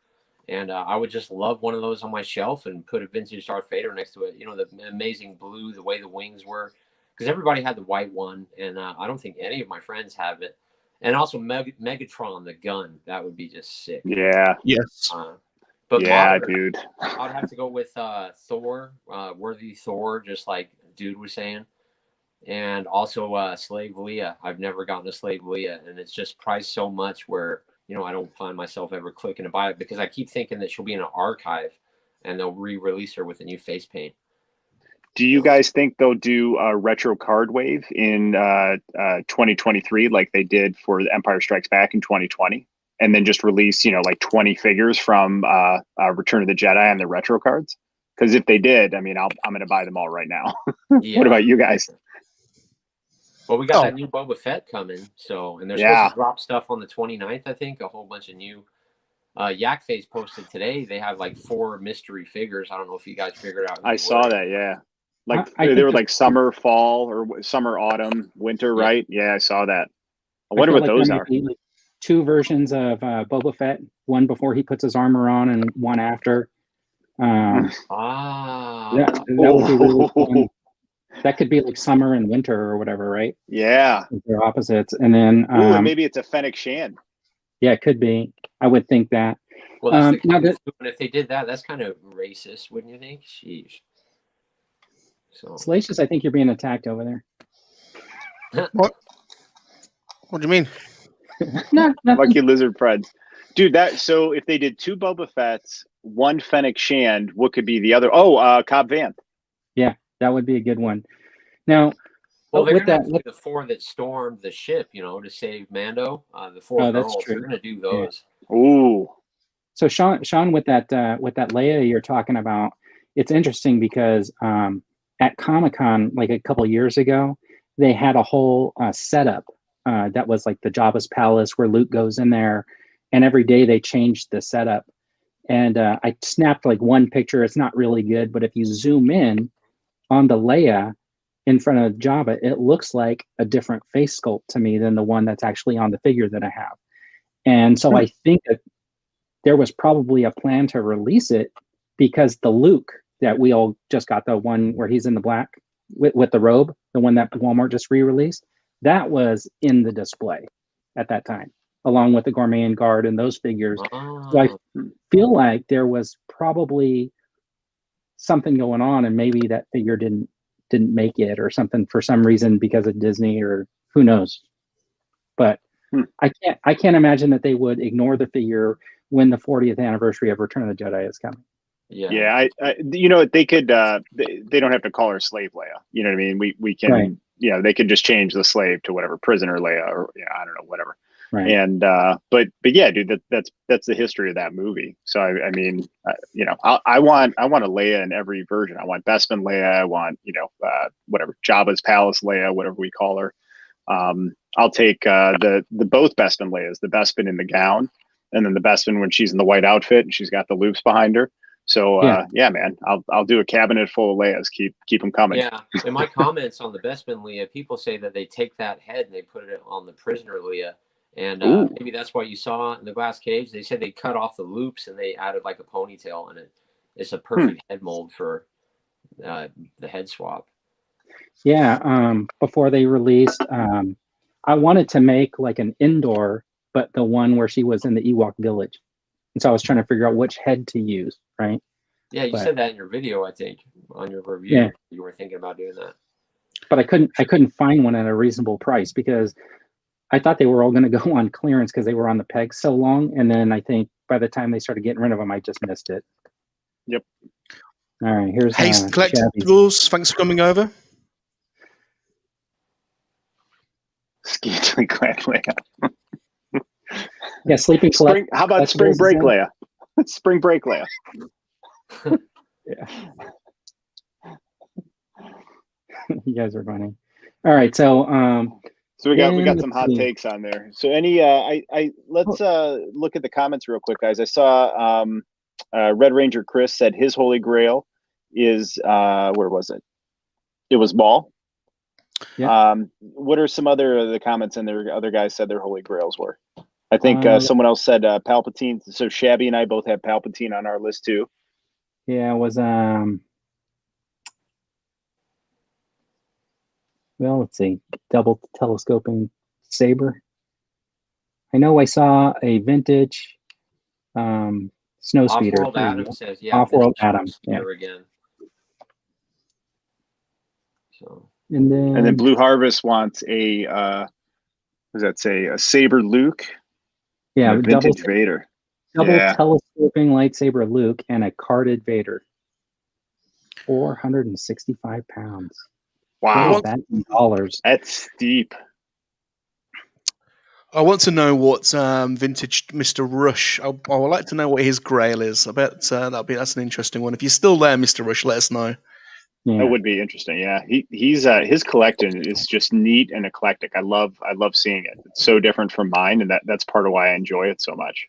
And I would just love one of those on my shelf and put a vintage Darth Vader next to it. The amazing blue, the way the wings were. Because everybody had the white one, and I don't think any of my friends have it. And also Megatron, the gun. That would be just sick. Yeah. Yes. But dude. I'd have to go with Thor, Worthy Thor, just like Dude was saying. And also Slave Leia. I've never gotten a Slave Leia, and it's just priced so much where I don't find myself ever clicking to buy it because I keep thinking that she'll be in an archive and they'll re-release her with a new face paint. Do you guys think they'll do a retro card wave in 2023 like they did for The Empire Strikes Back in 2020? And then just release, 20 figures from Return of the Jedi and the retro cards? Because if they did, I mean, I'm going to buy them all right now. Yeah. What about you guys? Well, we got that new Boba Fett coming, and they're supposed to drop stuff on the 29th, I think, a whole bunch of new. Yak Face posted today. They have like 4 mystery figures. I don't know if you guys figured out. I saw that, yeah. Like they were like summer, fall, or summer, autumn, winter, right? Yeah, I saw that. I wonder what those are. Like 2 versions of Boba Fett, one before he puts his armor on and one after. Yeah, that would be really fun. That could be like summer and winter or whatever, right? Yeah. They're opposites. And then and maybe it's a Fennec Shan. Yeah, it could be. I would think that. Well, that's the Now kung that fu, and if they did that, that's kind of racist, wouldn't you think? Sheesh. So Salacious, I think you're being attacked over there. What? What do you mean? No, nothing. Lucky lizard friends. Dude, so if they did 2 Boba Fett's, 1 Fennec Shand, what could be the other? Oh, Cobb Vanth. Yeah, that would be a good one. Now, well, they're with gonna have that, to do the 4 that stormed the ship, to save Mando. The 4 oh, that's girls, they're true. gonna do Yeah. those. Ooh. So Sean, with that Leia you're talking about, it's interesting because at Comic-Con like a couple years ago, they had a whole setup that was like the Jabba's palace where Luke goes in there, and every day they changed the setup. And I snapped like one picture. It's not really good, but if you zoom in on the Leia in front of Jabba, it looks like a different face sculpt to me than the one that's actually on the figure that I have. And so I think that there was probably a plan to release it because the Luke that we all just got, the one where he's in the black with the robe, the one that Walmart just re-released, that was in the display at that time, along with the Gourmet and Guard and those figures. So I feel like there was probably something going on, and maybe that figure didn't make it or something for some reason because of Disney or who knows. But I can't imagine that they would ignore the figure when the 40th anniversary of Return of the Jedi is coming. Yeah, they could. They don't have to call her Slave Leia. You know what I mean? We can. Right. They could just change the slave to whatever, Prisoner Leia, or I don't know, whatever. Right. And but yeah, dude, that's the history of that movie. So I mean, I want a Leia in every version. I want Bespin Leia. I want whatever, Jabba's palace Leia, whatever we call her. I'll take the both Bespin Leias, the Bespin in the gown, and then the Bespin when she's in the white outfit and she's got the loops behind her. So yeah, man, I'll do a cabinet full of Leias. Keep them coming. Yeah, in my comments on the Bespin Leia, people say that they take that head and they put it on the Prisoner Leia, and maybe that's why you saw in the glass cage. They said they cut off the loops and they added like a ponytail, and it's a perfect head mold for the head swap. Yeah, before they released, I wanted to make like an indoor, but the one where she was in the Ewok village. And so I was trying to figure out which head to use, right? Yeah, you said that in your video, I think, on your review. Yeah. You were thinking about doing that. But I couldn't find one at a reasonable price because I thought they were all going to go on clearance because they were on the peg so long. And then I think by the time they started getting rid of them, I just missed it. Yep. All right, here's Haste Collectibles. Thanks for coming over. Scantily clad Leia. Yeah, Sleeping Spring. How about Spring Break Leia? Spring Break Leia. Yeah. You guys are funny. All right, so we got some hot takes on there. So any let's look at the comments real quick, guys. I saw Red Ranger Chris said his holy grail is where was it? It was Maul. Yeah. What are some other the comments in there? Other guys said their holy grails were. I think someone else said Palpatine. So Shabby and I both have Palpatine on our list too. Yeah, it was well, let's see, double telescoping saber. I know I saw a vintage snow speeder. Off-World Adam says, yeah, Off-World Adam. Yeah. Again. So. And then Blue Harvest wants a what does that say? A saber Luke. Yeah, and a vintage Vader. Double telescoping lightsaber Luke and a carded Vader. 465 pounds. Wow. What is that in dollars? That's steep. I want to know what vintage Mr. Rush. I would like to know what his grail is. I bet that's an interesting one. If you're still there, Mr. Rush, let us know. Yeah. That would be interesting. Yeah, he's his collection is just neat and eclectic. I love seeing it. It's so different from mine, and that's part of why I enjoy it so much.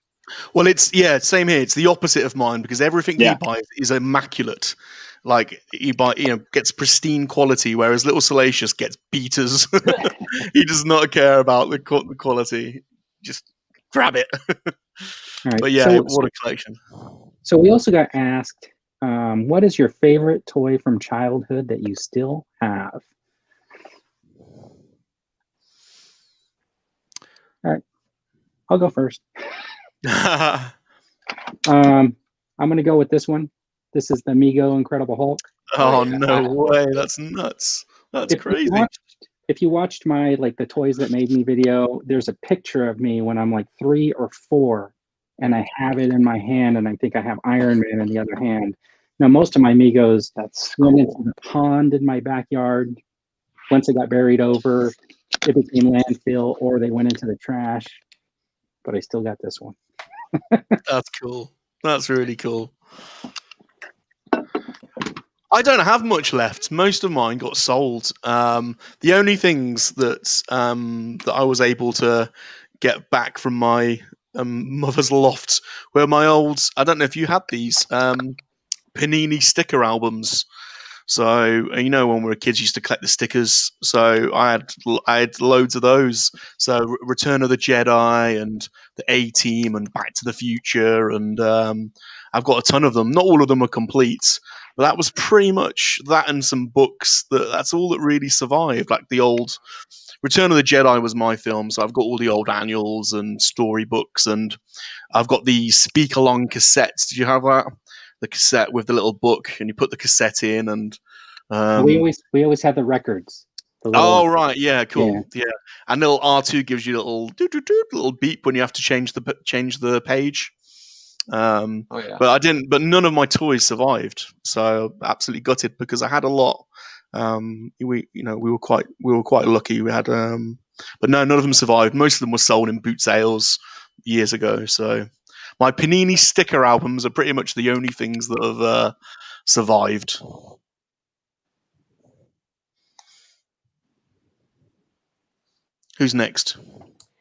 Well, same here. It's the opposite of mine because everything he buys is immaculate. Like he gets pristine quality, whereas Little Salacious gets beaters. He does not care about the quality. Just grab it. All right. But yeah, what a collection. So we also got asked, what is your favorite toy from childhood that you still have? All right. I'll go first. I'm gonna go with this one. This is the Mego Incredible Hulk. Oh, yeah. no way! That's nuts. That's crazy. If you watched my the Toys That Made Me video, there's a picture of me when I'm like 3 or 4, and I have it in my hand, and I think I have Iron Man in the other hand. Now, most of my Megos went into the pond in my backyard. Once it got buried over, it became landfill, or they went into the trash. But I still got this one. That's cool. That's really cool. I don't have much left. Most of mine got sold. The only things that that I was able to get back from my mother's loft were my old. I don't know if you had these Panini sticker albums. So you know, when we were kids, used to collect the stickers. So I had loads of those. So Return of the Jedi and the A-Team and Back to the Future, and I've got a ton of them. Not all of them are complete, but that was pretty much that and some books. That's all that really survived. Like the old Return of the Jedi was my film, so I've got all the old annuals and storybooks, and I've got the speak along cassettes. Did you have that? The cassette with the little book, and you put the cassette in, and we always had the records. Oh right, yeah, cool, yeah. And little R2 gives you a little beep when you have to change the page. Oh yeah. But I didn't. But none of my toys survived, so absolutely gutted because I had a lot. We were quite lucky. We had but no, none of them survived. Most of them were sold in boot sales years ago. So my Panini sticker albums are pretty much the only things that have survived. Who's next?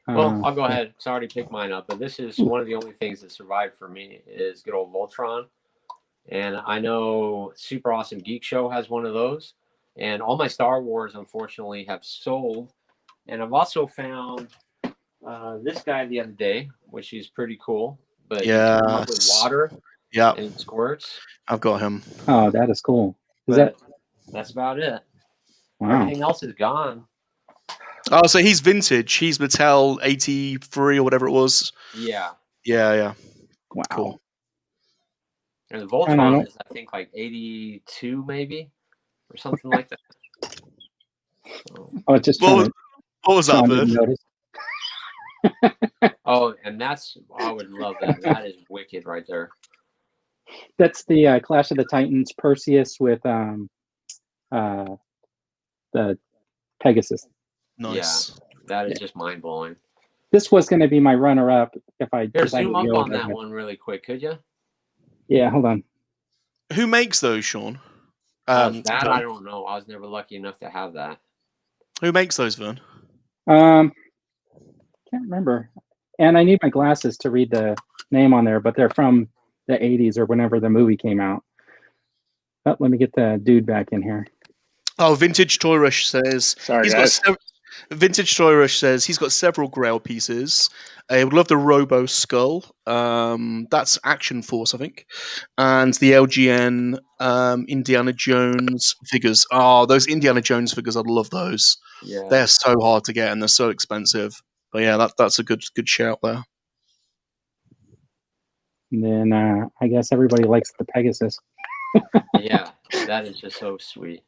Well, I'll go ahead. It's already picked mine up, but this is one of the only things that survived for me is good old Voltron. And I know Super Awesome Geek Show has one of those. And all my Star Wars, unfortunately, have sold. And I've also found this guy the other day, which is pretty cool. But he's come up with water. Yeah. And it squirts. I've got him. Oh, that is cool. That's about it. Wow. Everything else is gone. Oh, so he's vintage. He's Mattel 83 or whatever it was. Yeah. Yeah. Wow. Cool. And the Voltron is, I think, like 82 maybe, or something like that. Oh, it's just what was that, Bert? Oh, and I would love that. That is wicked right there. That's the Clash of the Titans Perseus with the Pegasus. Nice. Yeah, that is just mind blowing. This was going to be my runner-up if I zoom up on that one really quick, could you? Yeah, hold on. Who makes those, Sean? That I don't know. I was never lucky enough to have that. Who makes those, Vern? Can't remember. And I need my glasses to read the name on there, but they're from the 80s or whenever the movie came out. Oh, let me get the dude back in here. Oh, Vintage Toy Rush says Vintage Toy Rush says he's got several Grail pieces. I would love the Robo Skull. That's Action Force, I think, and the LGN Indiana Jones figures. Oh, those Indiana Jones figures! I'd love those. Yeah, they're so hard to get and they're so expensive. But yeah, that's a good shout there. And then I guess everybody likes the Pegasus. Yeah, that is just so sweet.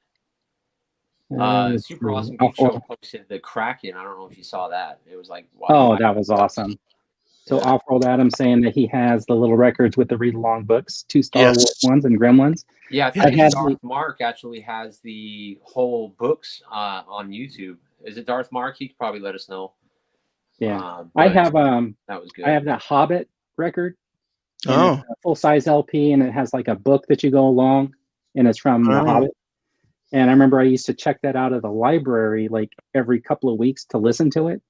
Super Awesome Geek Show posted the Kraken. I don't know if you saw that. It was like, wow, that was awesome. So Off-Road Adam saying that he has the little records with the read-along books, 2 Star Wars ones and Gremlins. Yeah, I think Darth Mark actually has the whole books on YouTube. Is it Darth Mark? He could probably let us know. Yeah, I have that was good. I have the Hobbit record. Oh, a full-size LP, and it has like a book that you go along, and it's from the Hobbit. And I remember I used to check that out of the library like every couple of weeks to listen to it.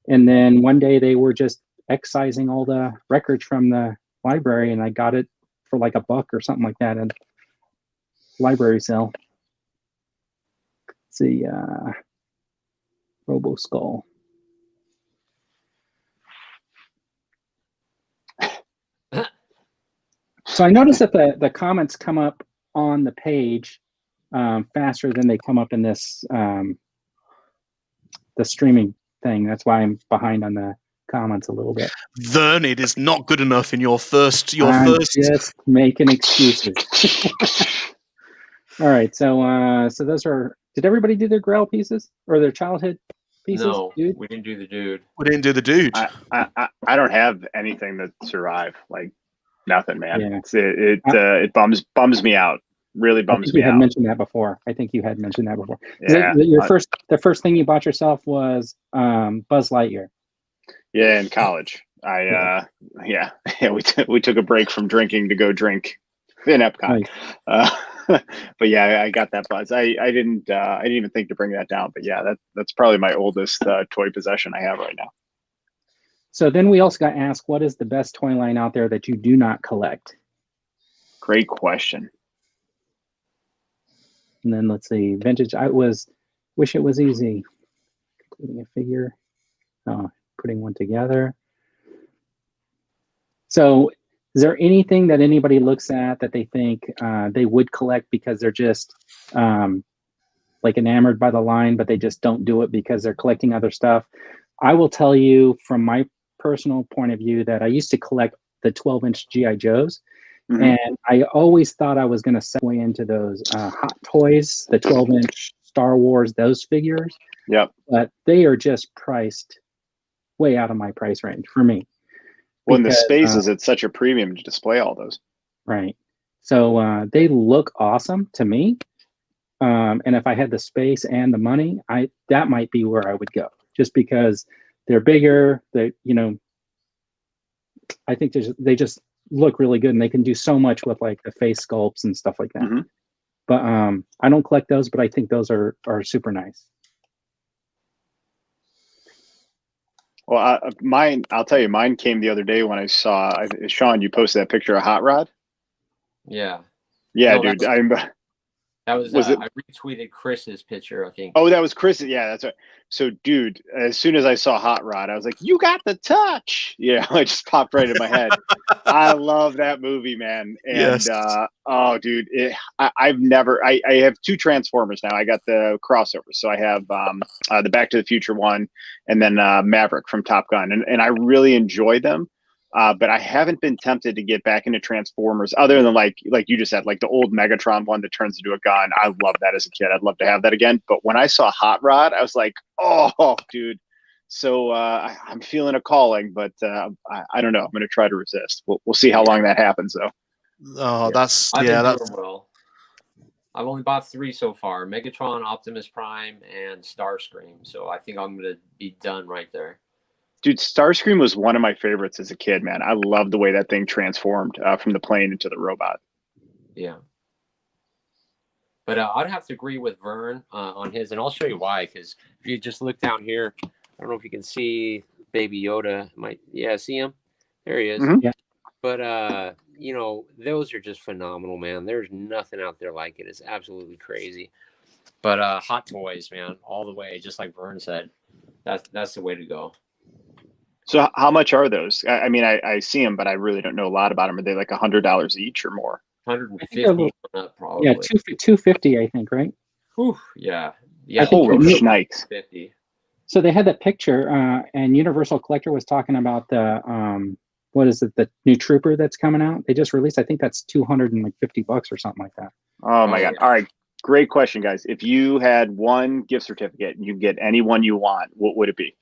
And then one day they were just excising all the records from the library, and I got it for like $1 or something like that at library sale. Let's see, Robo Skull. So I noticed that the comments come up on the page faster than they come up in this the streaming thing. That's why I'm behind on the comments a little bit. Vern, it is not good enough in your first. I'm just making excuses. All right, so those are. Did everybody do their Grail pieces or their childhood pieces? No, dude? we didn't do the dude. We didn't do the dude. I don't have anything that survive. Like nothing, man. Yeah. It bums me out. Really bums me you had out. mentioned that before. I think you had mentioned that before. Yeah. The first thing you bought yourself was Buzz Lightyear. Yeah, in college. We took a break from drinking to go drink in Epcot. Nice. But yeah, I got that Buzz. I didn't even think to bring that down. But yeah, that's probably my oldest toy possession I have right now. So then we also got asked, what is the best toy line out there that you do not collect? Great question. And then let's see, vintage. Wish it was easy. Completing a figure, putting one together. So is there anything that anybody looks at that they think they would collect because they're just like enamored by the line, but they just don't do it because they're collecting other stuff? I will tell you from my personal point of view that I used to collect the 12-inch G.I. Joes. Mm-hmm. And I always thought I was going to segue into those Hot Toys, the 12-inch Star Wars, those figures. Yep. But they are just priced way out of my price range for me. Well, in the space is at such a premium to display all those. Right. So they look awesome to me. And if I had the space and the money, that might be where I would go, just because they're bigger. I think they just look really good, and they can do so much with like the face sculpts and stuff like that. Mm-hmm. But I don't collect those, but I think those are super nice. Well, I'll tell you, mine came the other day when I saw Sean. You posted that picture of Hot Rod. Yeah. Yeah, no, dude. That was I retweeted Chris's picture, I think. Oh, that was Chris. Yeah, that's right. So, dude, as soon as I saw Hot Rod, I was like, "You got the touch!" Yeah, it just popped right in my head. I love that movie, man. And yes. Oh, dude, I have two Transformers now. I got the crossovers, so I have the Back to the Future one, and then Maverick from Top Gun, and I really enjoy them. But I haven't been tempted to get back into Transformers other than like you just said, like the old Megatron one that turns into a gun. I love that as a kid. I'd love to have that again. But when I saw Hot Rod, I was like, oh, dude. So I'm feeling a calling, but I don't know. I'm going to try to resist. We'll see how long that happens, though. Oh, that's I've been doing well. I've only bought 3 so far: Megatron, Optimus Prime, and Starscream. So I think I'm going to be done right there. Dude, Starscream was one of my favorites as a kid, man. I loved the way that thing transformed from the plane into the robot. Yeah. But I'd have to agree with Vern on his, and I'll show you why. Because if you just look down here, I don't know if you can see Baby Yoda. See him? There he is. Mm-hmm. Yeah. But, those are just phenomenal, man. There's nothing out there like it. It's absolutely crazy. But Hot Toys, man, all the way, just like Vern said. That's the way to go. So how much are those? I mean, I see them, but I really don't know a lot about them. Are they like $100 each or more? 150 probably. Yeah, 250, I think, right? Whew, yeah. Holy shnikes. 50. So they had that picture, and Universal Collector was talking about the what is it? The new Trooper that's coming out. They just released. I think that's $250 or something like that. Oh my God! Yeah. All right, great question, guys. If you had one gift certificate and you get any one you want, what would it be?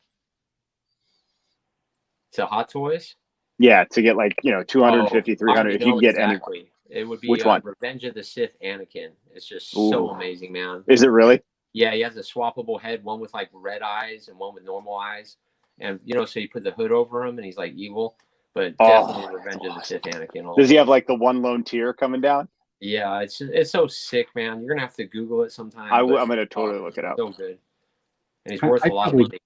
To Hot Toys? Yeah, to get like 250, 300. If you can get exactly. Any, it would be which one? Revenge of the Sith Anakin. It's just so amazing, man. Is it really? Yeah, he has a swappable head, one with like red eyes and one with normal eyes, and so you put the hood over him and he's like evil. But definitely Revenge of the Sith Anakin. Does he have like the one lone tear coming down? Yeah, it's so sick, man. You're gonna have to Google it sometime. I'm gonna totally look it up. So good, and he's worth a lot of money.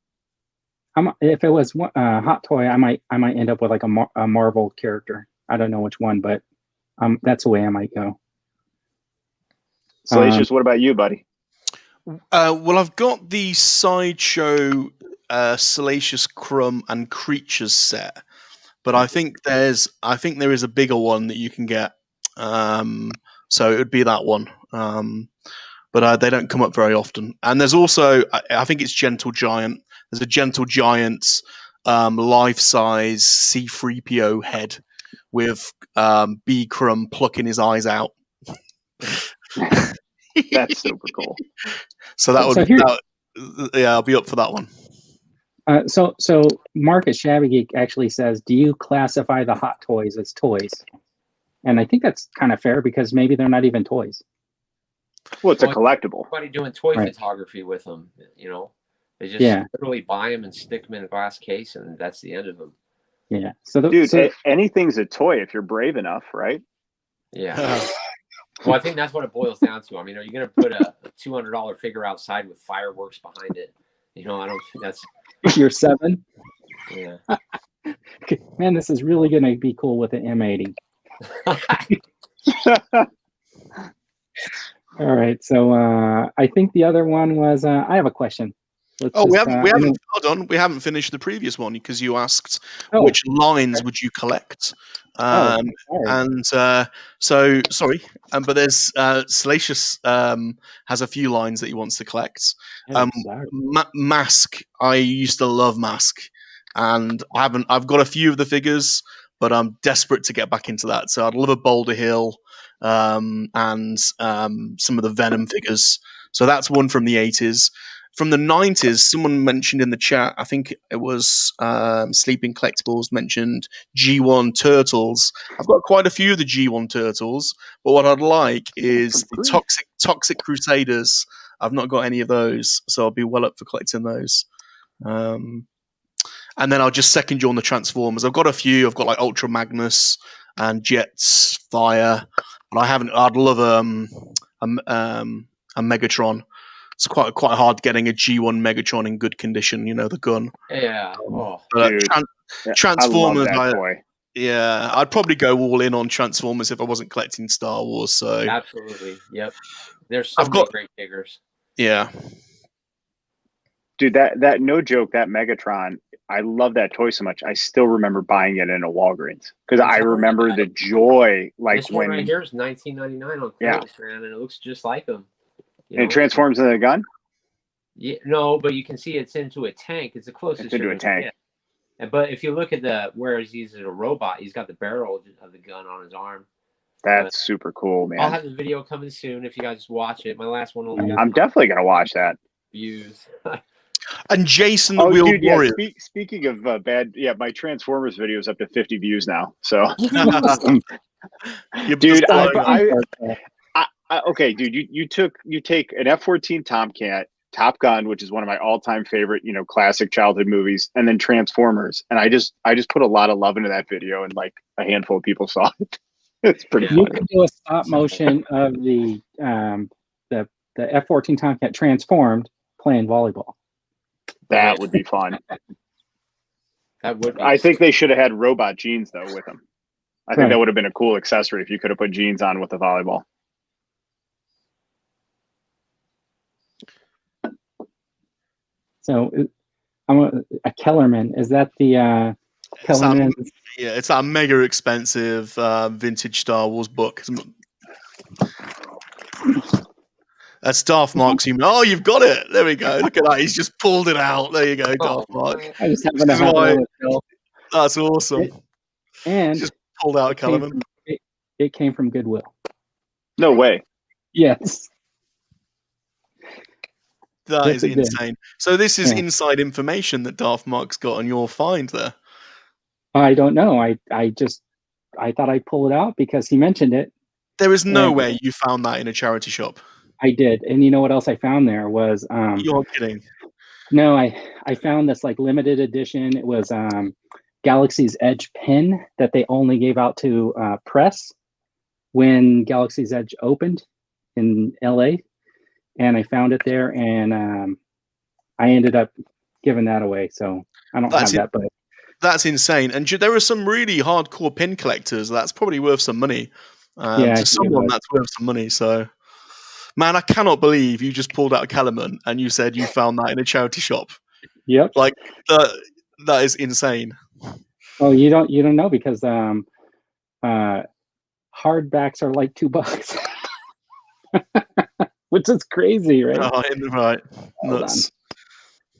If it was Hot Toy, I might end up with like a Marvel character. I don't know which one, but that's the way I might go. Salacious, what about you, buddy? Well, I've got the Sideshow Salacious Crumb and Creatures set, but I think there is a bigger one that you can get. So it would be that one. But they don't come up very often. And there's also, I think it's Gentle Giant. There's a Gentle Giant life-size C-3PO head with B. Crumb plucking his eyes out. That's super cool. So that would, So here- yeah, I'll be up for that one. So Mark at Shabby Geek actually says, do you classify the hot toys as toys? And I think that's kind of fair because maybe they're not even toys. Well, it's a collectible. Everybody doing toy Right. photography with them, you know. They just Yeah. literally buy them and stick them in a glass case, and that's the end of them. Yeah. So Dude, anything's a toy if you're brave enough, right? Yeah. Well, I think that's what it boils down to. I mean, are you going to put a $200 figure outside with fireworks behind it? You know, I don't think that's. You're 7. Yeah. Man, this is really going to be cool with the M80. All right. So I think the other one was. I have a question. We haven't finished the previous one because you asked which lines would you collect. And so sorry, but there's Salacious has a few lines that he wants to collect. Mask, I used to love Mask, and I've got a few of the figures, but I'm desperate to get back into that. So I'd love a Boulder Hill and some of the Venom figures. So that's one from the 80s. From the 90s, someone mentioned in the chat, I think it was Sleeping Collectibles mentioned G1 Turtles. I've got quite a few of the G1 Turtles, but what I'd like is the Toxic Crusaders. I've not got any of those, so I'll be well up for collecting those. And then I'll just second you on the Transformers. I've got a few. I've got like Ultra Magnus and Jets, Fire, but I haven't. I'd love a Megatron. It's quite hard getting a G1 Megatron in good condition. You know, the gun. Yeah. Oh, dude. Transformers. I love that toy. Yeah, I'd probably go all in on Transformers if I wasn't collecting Star Wars. So absolutely. Yep. There's so many great figures. Yeah. Dude, that no joke, that Megatron, I love that toy so much. I still remember buying it in a Walgreens because I remember the joy. Like this one right here is $19.99 on clearance, man, and it looks just like them. And it transforms into a gun? Yeah, no, but you can see it's into a tank. It's the closest. It's into a tank. But if you look at where he's using a robot, he's got the barrel of the gun on his arm. That's super cool, man. I'll have the video coming soon if you guys watch it. My last one only got I'm definitely gonna watch that. views. And Jason the Wheeled Warrior. Yeah, speaking of my Transformers video is up to 50 views now. So, dude, okay, dude, you take an F-14 Tomcat, Top Gun, which is one of my all-time favorite, classic childhood movies, and then Transformers, and I just put a lot of love into that video, and like a handful of people saw it. It's pretty funny. You could do a stop motion of the F-14 Tomcat transformed playing volleyball. That would be fun. That would. I think they should have had robot jeans though with them. I think that would have been a cool accessory if you could have put jeans on with the volleyball. So, a Kellerman. Is that the Kellerman? It's that mega expensive vintage Star Wars book. That's Darth Mark's human. Oh, you've got it. There we go. Look at that. He's just pulled it out. There you go, Darth Mark. I just happen to have it. That's awesome. And just pulled out a Kellerman. It came from Goodwill. No way. Yes. That is insane. So this is inside information that Darth Mark's got on your find there. I don't know. I thought I'd pull it out because he mentioned it. There is no way you found that in a charity shop. I did. And you know what else I found there was You're kidding. No, I found this like limited edition. It was Galaxy's Edge pin that they only gave out to press when Galaxy's Edge opened in LA. And I found it there, and I ended up giving that away. So I don't have that, but that's insane. And there are some really hardcore pin collectors. That's probably worth some money. To someone that's worth some money. So, man, I cannot believe you just pulled out a Kellerman and you said you found that in a charity shop. Yep. Like that is insane. Oh, you don't know because hardbacks are like $2. Which is crazy, right? Oh, right. Nuts.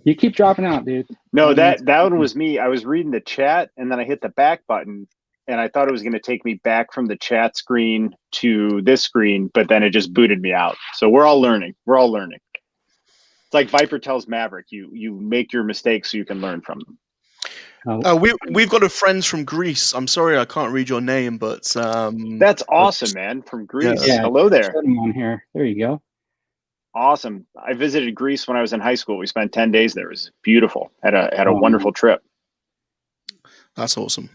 You keep dropping out, dude. No, that one was me. I was reading the chat, and then I hit the back button, and I thought it was going to take me back from the chat screen to this screen, but then it just booted me out. So we're all learning. We're all learning. It's like Viper tells Maverick, you make your mistakes so you can learn from them. We've got a friend from Greece. I'm sorry I can't read your name, but that's awesome, man. From Greece. Yeah, hello there. On here. There you go. Awesome. I visited Greece when I was in high school. We spent 10 days there. It was beautiful. Had a wonderful trip. That's awesome.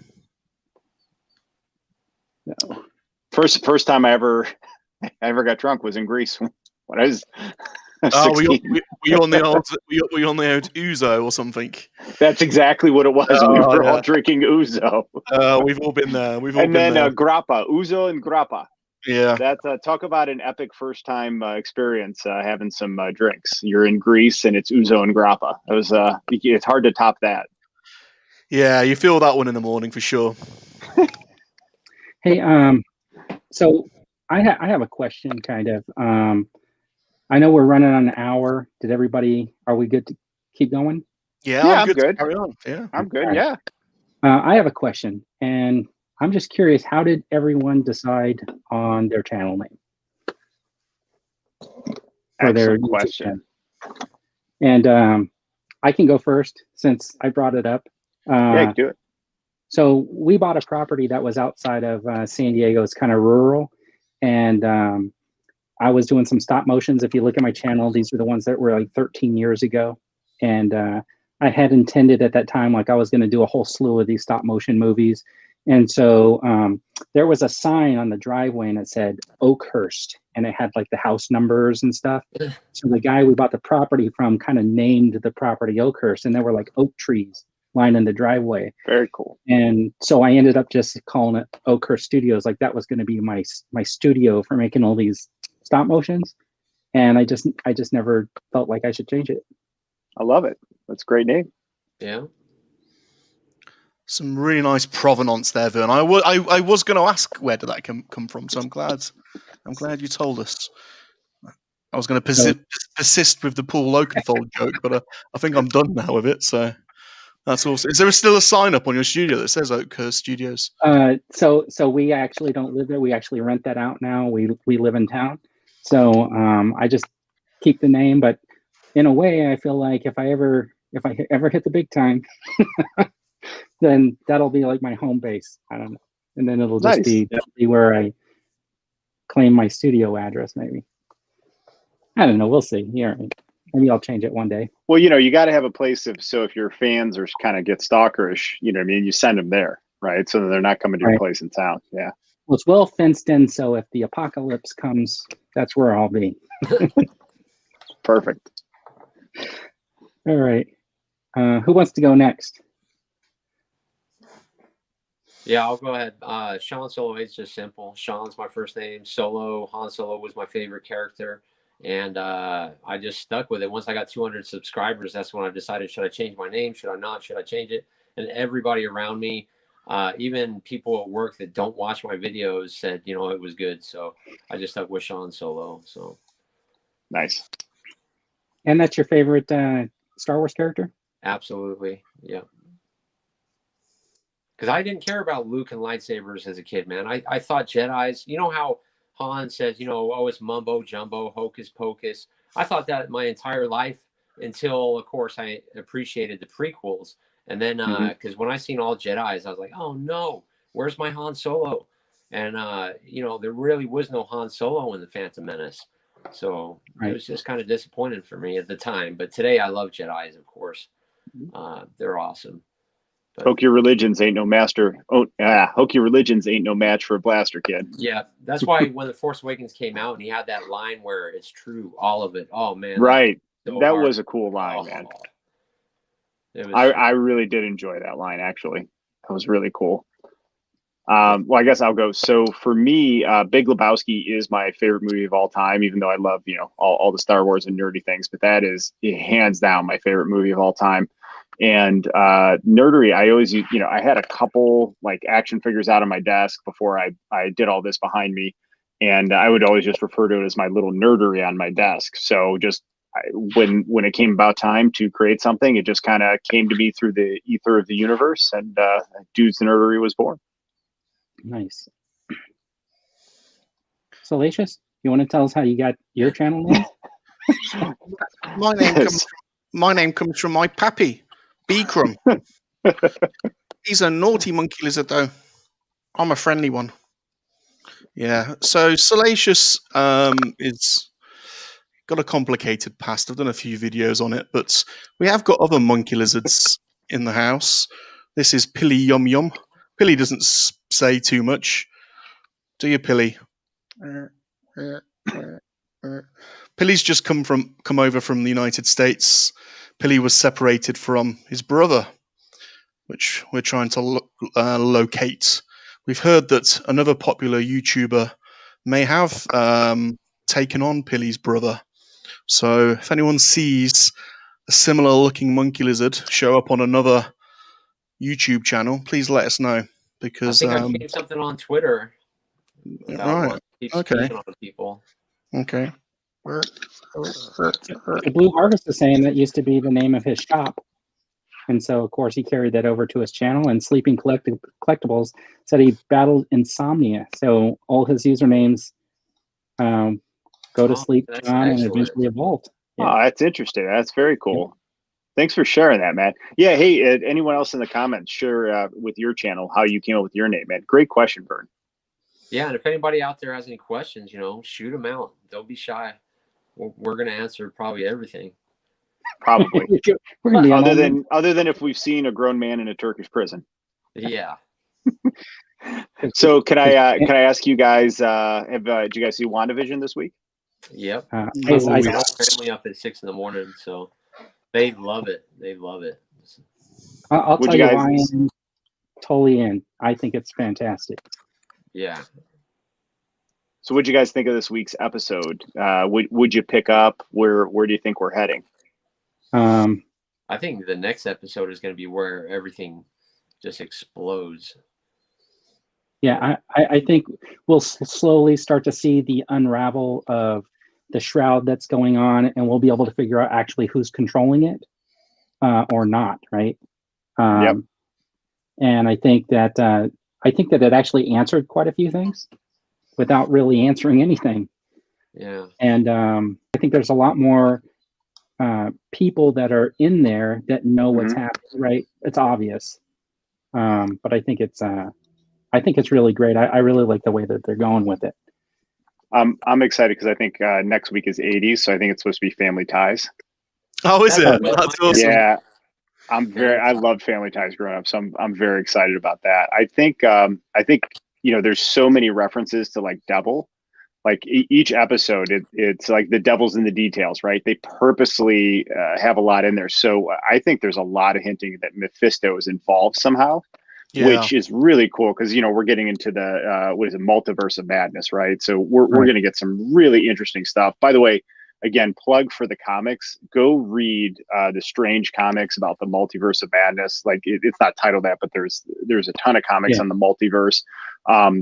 No. First time I ever got drunk was in Greece when I was 16. Were you on the old ouzo or something? That's exactly what it was. We were all drinking ouzo. We've all been there. Grappa, ouzo and grappa. Yeah, that's talk about an epic first time experience. Having some drinks. You're in Greece and it's ouzo and grappa. It was it's hard to top that. Yeah, you feel that one in the morning for sure. Hey, so I have a question, kind of. I know we're running on an hour. Are we good to keep going? Yeah, I'm good. Carry on. Yeah, I'm good. Right. Yeah. I have a question, and I'm just curious, how did everyone decide on their channel name? For their question. And I can go first since I brought it up. Yeah, do it. So we bought a property that was outside of San Diego. It's kind of rural, and I was doing some stop motions. If you look at my channel, these are the ones that were like 13 years ago, and I had intended at that time, like I was going to do a whole slew of these stop motion movies. And so there was a sign on the driveway and it said Oakhurst, and it had like the house numbers and stuff. So the guy we bought the property from kind of named the property Oakhurst, and there were like oak trees lining the driveway. Very cool. And so I ended up just calling it Oakhurststudios. Like that was going to be my studio for making all these stop motions. And I just never felt like I should change it. I love it. That's a great name. Yeah. Some really nice provenance there, Vern. I was going to ask where did that come from, so I'm glad you told us. I was going to persist with the Paul Oakenfold joke, but I think I'm done now with it. So that's awesome. Is there still a sign up on your studio that says Oakhurststudios? So we actually don't live there. We actually rent that out now. We live in town, so I just keep the name. But in a way, I feel like if I ever hit the big time, then that'll be like my home base. I don't know, and then it'll just be where I claim my studio address. Maybe, I don't know. We'll see. Yeah, maybe I'll change it one day. Well, you got to have a place if your fans are kind of get stalkerish, what I mean, you send them there, right? So they're not coming to your place in town. Yeah. Well, it's well fenced in, so if the apocalypse comes, that's where I'll be. Perfect. All right. Who wants to go next? Yeah, I'll go ahead. Sean Solo is just simple. Sean's my first name. Solo, Han Solo was my favorite character. And I just stuck with it. Once I got 200 subscribers, that's when I decided, should I change my name? Should I not? Should I change it? And everybody around me, even people at work that don't watch my videos said, it was good. So I just stuck with Sean Solo. So nice. And that's your favorite Star Wars character? Absolutely. Yeah. Because I didn't care about Luke and lightsabers as a kid, man. I thought Jedis, how Han says, it's mumbo jumbo, hocus pocus. I thought that my entire life until, of course, I appreciated the prequels. And then, because when I seen all Jedis, I was like, oh no, where's my Han Solo? And, there really was no Han Solo in the Phantom Menace. So it was just kind of disappointing for me at the time. But today I love Jedis, of course. They're awesome. Hokey religions ain't no master. Hokey religions ain't no match for a blaster kid. Yeah, that's why when The Force Awakens came out and he had that line where it's true, all of it. Oh man, right. That was a cool line, man. I really did enjoy that line. Actually, that was really cool. Well, I guess I'll go. So for me, Big Lebowski is my favorite movie of all time. Even though I love all the Star Wars and nerdy things, but that is hands down my favorite movie of all time. And nerdery, I always, I had a couple like action figures out on my desk before I did all this behind me. And I would always just refer to it as my little nerdery on my desk. So just when it came about time to create something, it just kind of came to me through the ether of the universe, and Dudes Nerdery was born. Nice. Salacious, you want to tell us how you got your channel name? My name comes from my pappy, Beacrum. He's a naughty monkey lizard, though. I'm a friendly one. Yeah. So Salacious is got a complicated past. I've done a few videos on it, but we have got other monkey lizards in the house. This is Pilly Yum Yum. Pilly doesn't say too much. Do you, Pilly? Pilly's just come over from the United States. Pilly was separated from his brother, which we're trying to locate. We've heard that another popular YouTuber may have taken on Pilly's brother. So if anyone sees a similar looking monkey lizard show up on another YouTube channel, please let us know. Because I think I seen something on Twitter about one. Keep speaking on people. Okay. The Blue Harvest is saying that used to be the name of his shop. And so, of course, he carried that over to his channel. And Sleeping Collectibles said he battled insomnia. So all his usernames go to sleep, John, and eventually evolved. Yeah. Oh, that's interesting. That's very cool. Thanks for sharing that, man. Yeah. Hey, anyone else in the comments, share with your channel how you came up with your name, man. Great question, Vern. Yeah, and if anybody out there has any questions, shoot them out. Don't be shy. We're going to answer probably everything. Probably. other than if we've seen a grown man in a Turkish prison. Yeah. So can I ask you guys? Did you guys see WandaVision this week? Yep. I my whole family up at 6 a.m, so they love it. They love it. I'll tell you why I'm totally in. I think it's fantastic. Yeah. So what'd you guys think of this week's episode? Would you pick up? Where do you think we're heading? I think the next episode is going to be where everything just explodes. Yeah, I think we'll slowly start to see the unravel of the shroud that's going on, and we'll be able to figure out actually who's controlling it or not, right? Yep. And I think that it actually answered quite a few things without really answering anything. Yeah. And I think there's a lot more people that are in there that know what's happening, right? It's obvious. But I think it's really great. I really like the way that they're going with it. I'm excited because I think next week is 80s, so I think it's supposed to be Family Ties. Oh, is it? That's awesome. Yeah, I loved Family Ties growing up, so I'm very excited about that. I think there's so many references to like devil. Like each episode, it's like the devil's in the details, right? They purposely have a lot in there. So I think there's a lot of hinting that Mephisto is involved somehow. Yeah. Which is really cool because we're getting into the multiverse of madness, right? So we're going to get some really interesting stuff. By the way, again, plug for the comics. Go read the Strange comics about the multiverse of madness. Like it's not titled that, but there's a ton of comics on the multiverse.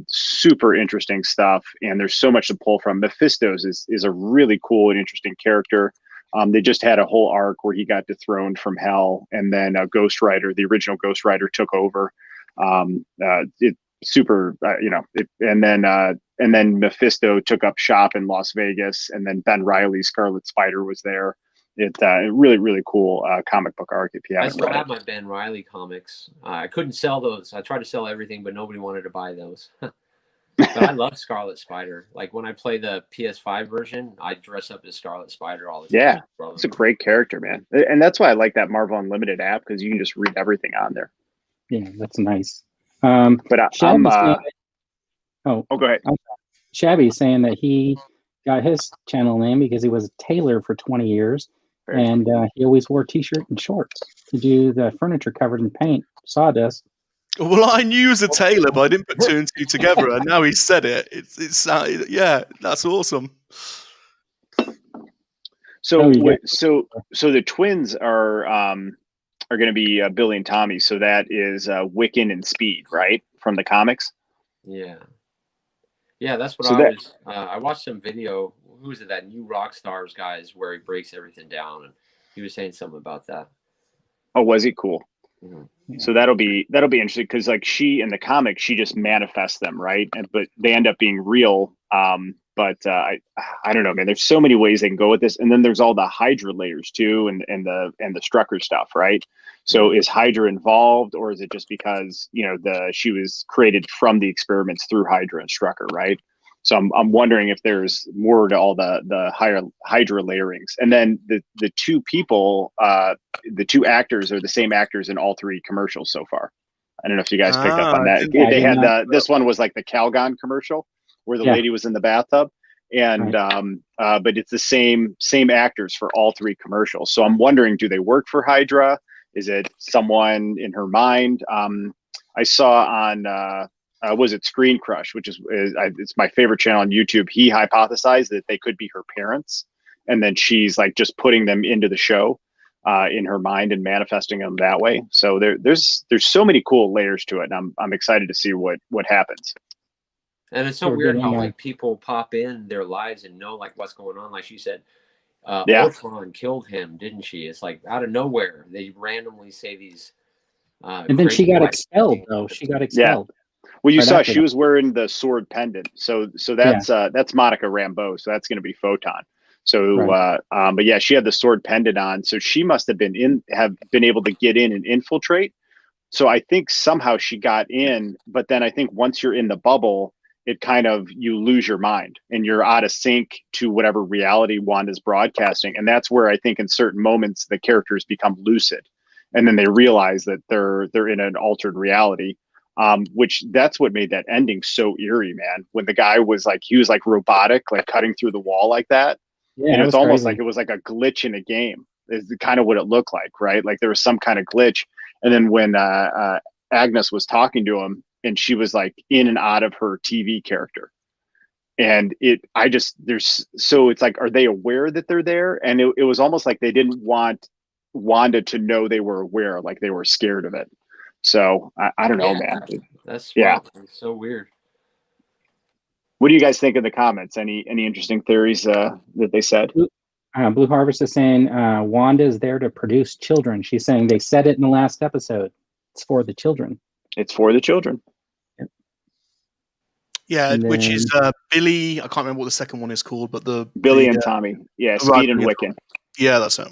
Super interesting stuff, and there's so much to pull from. Mephisto's is a really cool and interesting character. They just had a whole arc where he got dethroned from hell, and then Ghost Rider, the original Ghost Rider, took over. And then Mephisto took up shop in Las Vegas, and then Ben Reilly's Scarlet Spider was there. It's really, really cool comic book arc if you haven't read it. I still have my Ben Reilly comics. I couldn't sell those. I tried to sell everything, but nobody wanted to buy those. But I love Scarlet Spider. Like when I play the PS5 version, I dress up as Scarlet Spider all the time. Yeah, it's a great character, man. And that's why I like that Marvel Unlimited app, because you can just read everything on there. Yeah, that's nice. But I'm go ahead. Shabby's saying that he got his channel name because he was a tailor for 20 years, and he always wore t-shirt and shorts to do the furniture covered in paint, sawdust. Well, I knew he was a tailor, but I didn't put two and two together, and now he said it. It's yeah, that's awesome. So the twins are going to be Billy and Tommy. So that is Wiccan and Speed, right, from the comics. Yeah. Yeah, that's what So I that was. I watched some video. Who is it? That new rock stars guys where he breaks everything down, and he was saying something about that. oh, was he cool? Mhm. So that'll be interesting because like she in the comic, she just manifests them, right? And but they end up being real. But I don't know, man. There's so many ways they can go with this, and then there's all the Hydra layers too, and the Strucker stuff, right? So is Hydra involved, or is it just because she was created from the experiments through Hydra and Strucker, right? So I'm wondering if there's more to all the higher Hydra layerings, and then the two people, the two actors are the same actors in all three commercials so far. I don't know if you guys picked up on I that. didn't. Yeah, I They did had not. this one was like the Calgon commercial where the Yeah. lady was in the bathtub, and Right. but it's the same actors for all three commercials. So I'm wondering, do they work for Hydra? Is it someone in her mind? I saw on was it Screen Crush, which is it's my favorite channel on YouTube. He hypothesized that they could be her parents, and then she's like just putting them into the show in her mind and manifesting them that way. So there's so many cool layers to it, and I'm excited to see what happens. And it's so So we're weird getting how like people pop in their lives and know like what's going on. Like she said, Yeah, Ultron killed him, didn't she? It's like out of nowhere they randomly say these and then she crazy got life expelled things. though. She got yeah. expelled Well, you right saw after she that. was wearing the sword pendant, so Yeah. that's Monica Rambeau, so that's going to be Photon. So, Right. but yeah, she had the sword pendant on, so she must have been able to get in and infiltrate. So I think somehow she got in, but then I think once you're in the bubble, it kind of you lose your mind and you're out of sync to whatever reality Wanda's broadcasting, and that's where I think in certain moments the characters become lucid, and then they realize that they're in an altered reality. Which that's what made that ending so eerie, man. When the guy was like he was like robotic, like cutting through the wall like that, Yeah, and it it's was almost like crazy. it was like a glitch in a game. Is kind of what it looked like, right? Like there was some kind of glitch, and then when Agnes was talking to him, and she was like in and out of her TV character, and it's like, are they aware that they're there? And it was almost like they didn't want Wanda to know they were aware, like they were scared of it. So I don't know, Yeah, man. that's Yeah. wild. It's so weird. What do you guys think in the comments? Any interesting theories that they said? Blue Harvest is saying Wanda is there to produce children. She's saying they said it in the last episode. It's for the children. It's for the children. Yeah, And which is then- Billy. I can't remember what the second one is called, but Billy and Tommy. Yeah, right, Speed and Billy Wiccan. Yeah, that's it.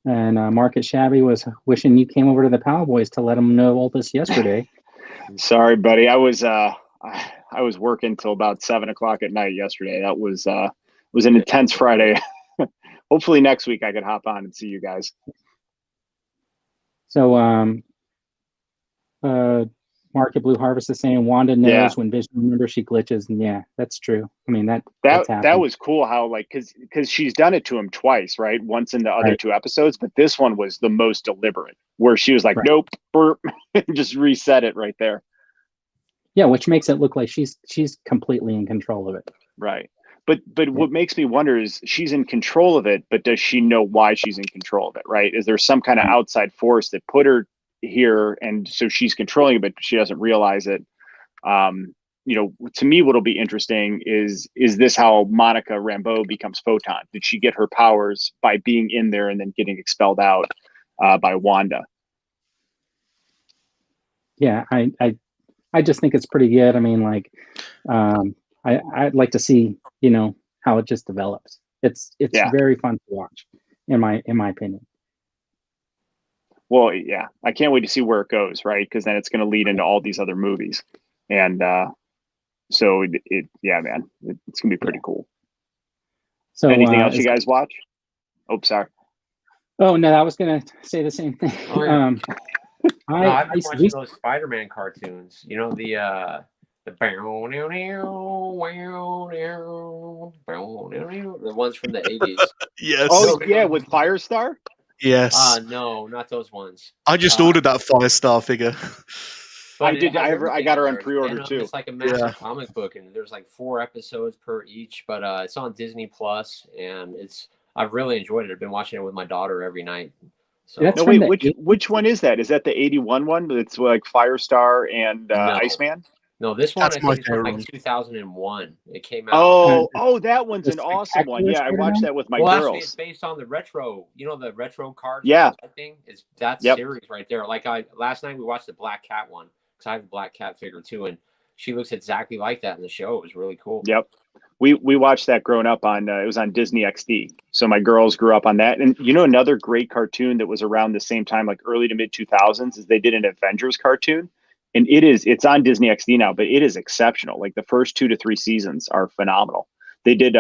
And Market Shabby was wishing you came over to the Power Boys to let them know all this yesterday. Sorry, buddy. I was working till about 7 o'clock at night yesterday. That was an intense Friday. Hopefully next week I could hop on and see you guys. So Market Blue Harvest is saying Wanda knows when Vision remembers she glitches, and yeah, that's true. I mean that was cool how like because she's done it to him twice, right? Once in the other two episodes, but this one was the most deliberate, where she was like, nope, burp, just reset it right there. Yeah, which makes it look like she's completely in control of it. Right. But what makes me wonder is she's in control of it, but does she know why she's in control of it, right? Is there some kind of outside force that put her here, and so she's controlling it, but she doesn't realize it? To me, what'll be interesting is this how Monica Rambeau becomes Photon? Did she get her powers by being in there and then getting expelled out by Wanda? Yeah, I just think it's pretty good. I mean, like, I'd like to see, how it just develops. It's very fun to watch, in my opinion. Well, yeah, I can't wait to see where it goes, right? Because then it's going to lead into all these other movies, and so man, it's going to be pretty cool. So, anything else you guys watch? Oh, sorry. Oh no, I was going to say the same thing. Oh, yeah. I've been watching those Spider-Man cartoons. You know the ones from the 80s. Yes. Oh yeah, with Firestar. Yes. No, not those ones. I just ordered that Firestar figure. I did. I got her on pre-order too. It's like a massive comic book, and there's like 4 episodes per each. But it's on Disney Plus, and I've really enjoyed it. I've been watching it with my daughter every night. So no, wait, which one is that? Is that the 81 one? That's like Firestar and Iceman? No, this one That's I my think is from favorite like one. 2001. It came out. Oh, that one's The an awesome one. Spectacular Yeah, I watched Spider-Man? that with my Well, actually, it's girls. based on the retro. You know the retro cards. Yeah. Thing is that Yep. series right there. Like last night we watched the Black Cat one because I have a Black Cat figure too, and she looks exactly like that in the show. It was really cool. Yep. We watched that growing up on it was on Disney XD. So my girls grew up on that. And you know another great cartoon that was around the same time, like early to mid 2000s, is they did an Avengers cartoon. And it's on Disney XD now, but it is exceptional. Like the first 2 to 3 seasons are phenomenal. They did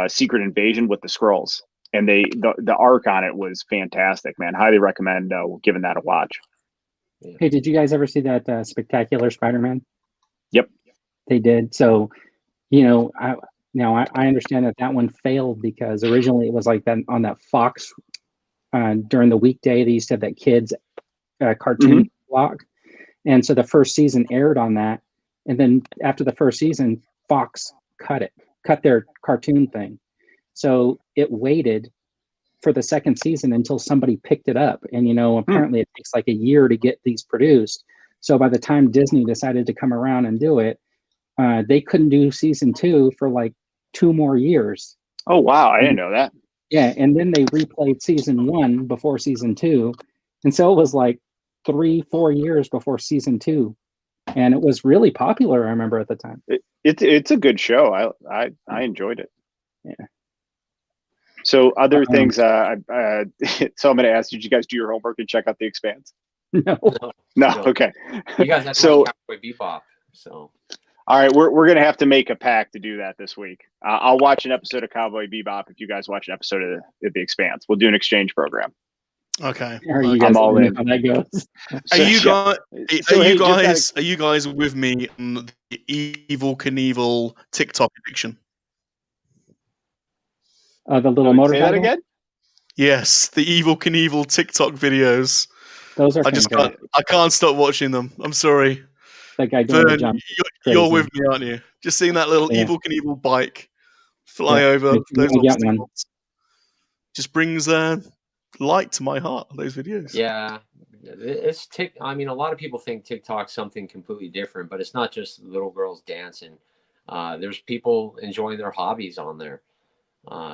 Secret Invasion with the Skrulls, and the arc on it was fantastic, man. Highly recommend giving that a watch. Hey, did you guys ever see that Spectacular Spider-Man? Yep. They did. So, you know, I understand that one failed because originally it was like that on that Fox during the weekday. They used to have that kids cartoon block, and so the first season aired on that, and then after the first season, Fox cut their cartoon thing. So it waited for the second season until somebody picked it up, and apparently it takes like a year to get these produced. So by the time Disney decided to come around and do it, they couldn't do season 2 for like 2 more years. Oh wow, I didn't know that. Yeah, and then they replayed season 1 before season 2, and so it was like 3-4 years before season 2, and it was really popular. I remember at the time. It's a good show. I enjoyed it. Yeah. So other things. So I'm going to ask: did you guys do your homework and check out The Expanse? No. Okay. You guys have to So watch Cowboy Bebop. So. All right, we're going to have to make a pact to do that this week. I'll watch an episode of Cowboy Bebop if you guys watch an episode of The Expanse. We'll do an exchange program. Okay. You guys I'm all in. how that goes. Are you guys with me on the Evil Knievel TikTok addiction? The little motorcycle. Say that again? Yes, the Evil Knievel TikTok videos. Those are I can't stop watching them. I'm sorry. That guy doing the Vern, jump. you're with me, aren't you? Just seeing that little Evil Knievel bike fly over those obstacles just brings light to my heart. Those videos. Yeah, it's I mean, a lot of people think TikTok's something completely different, but it's not just little girls dancing. There's people enjoying their hobbies on there,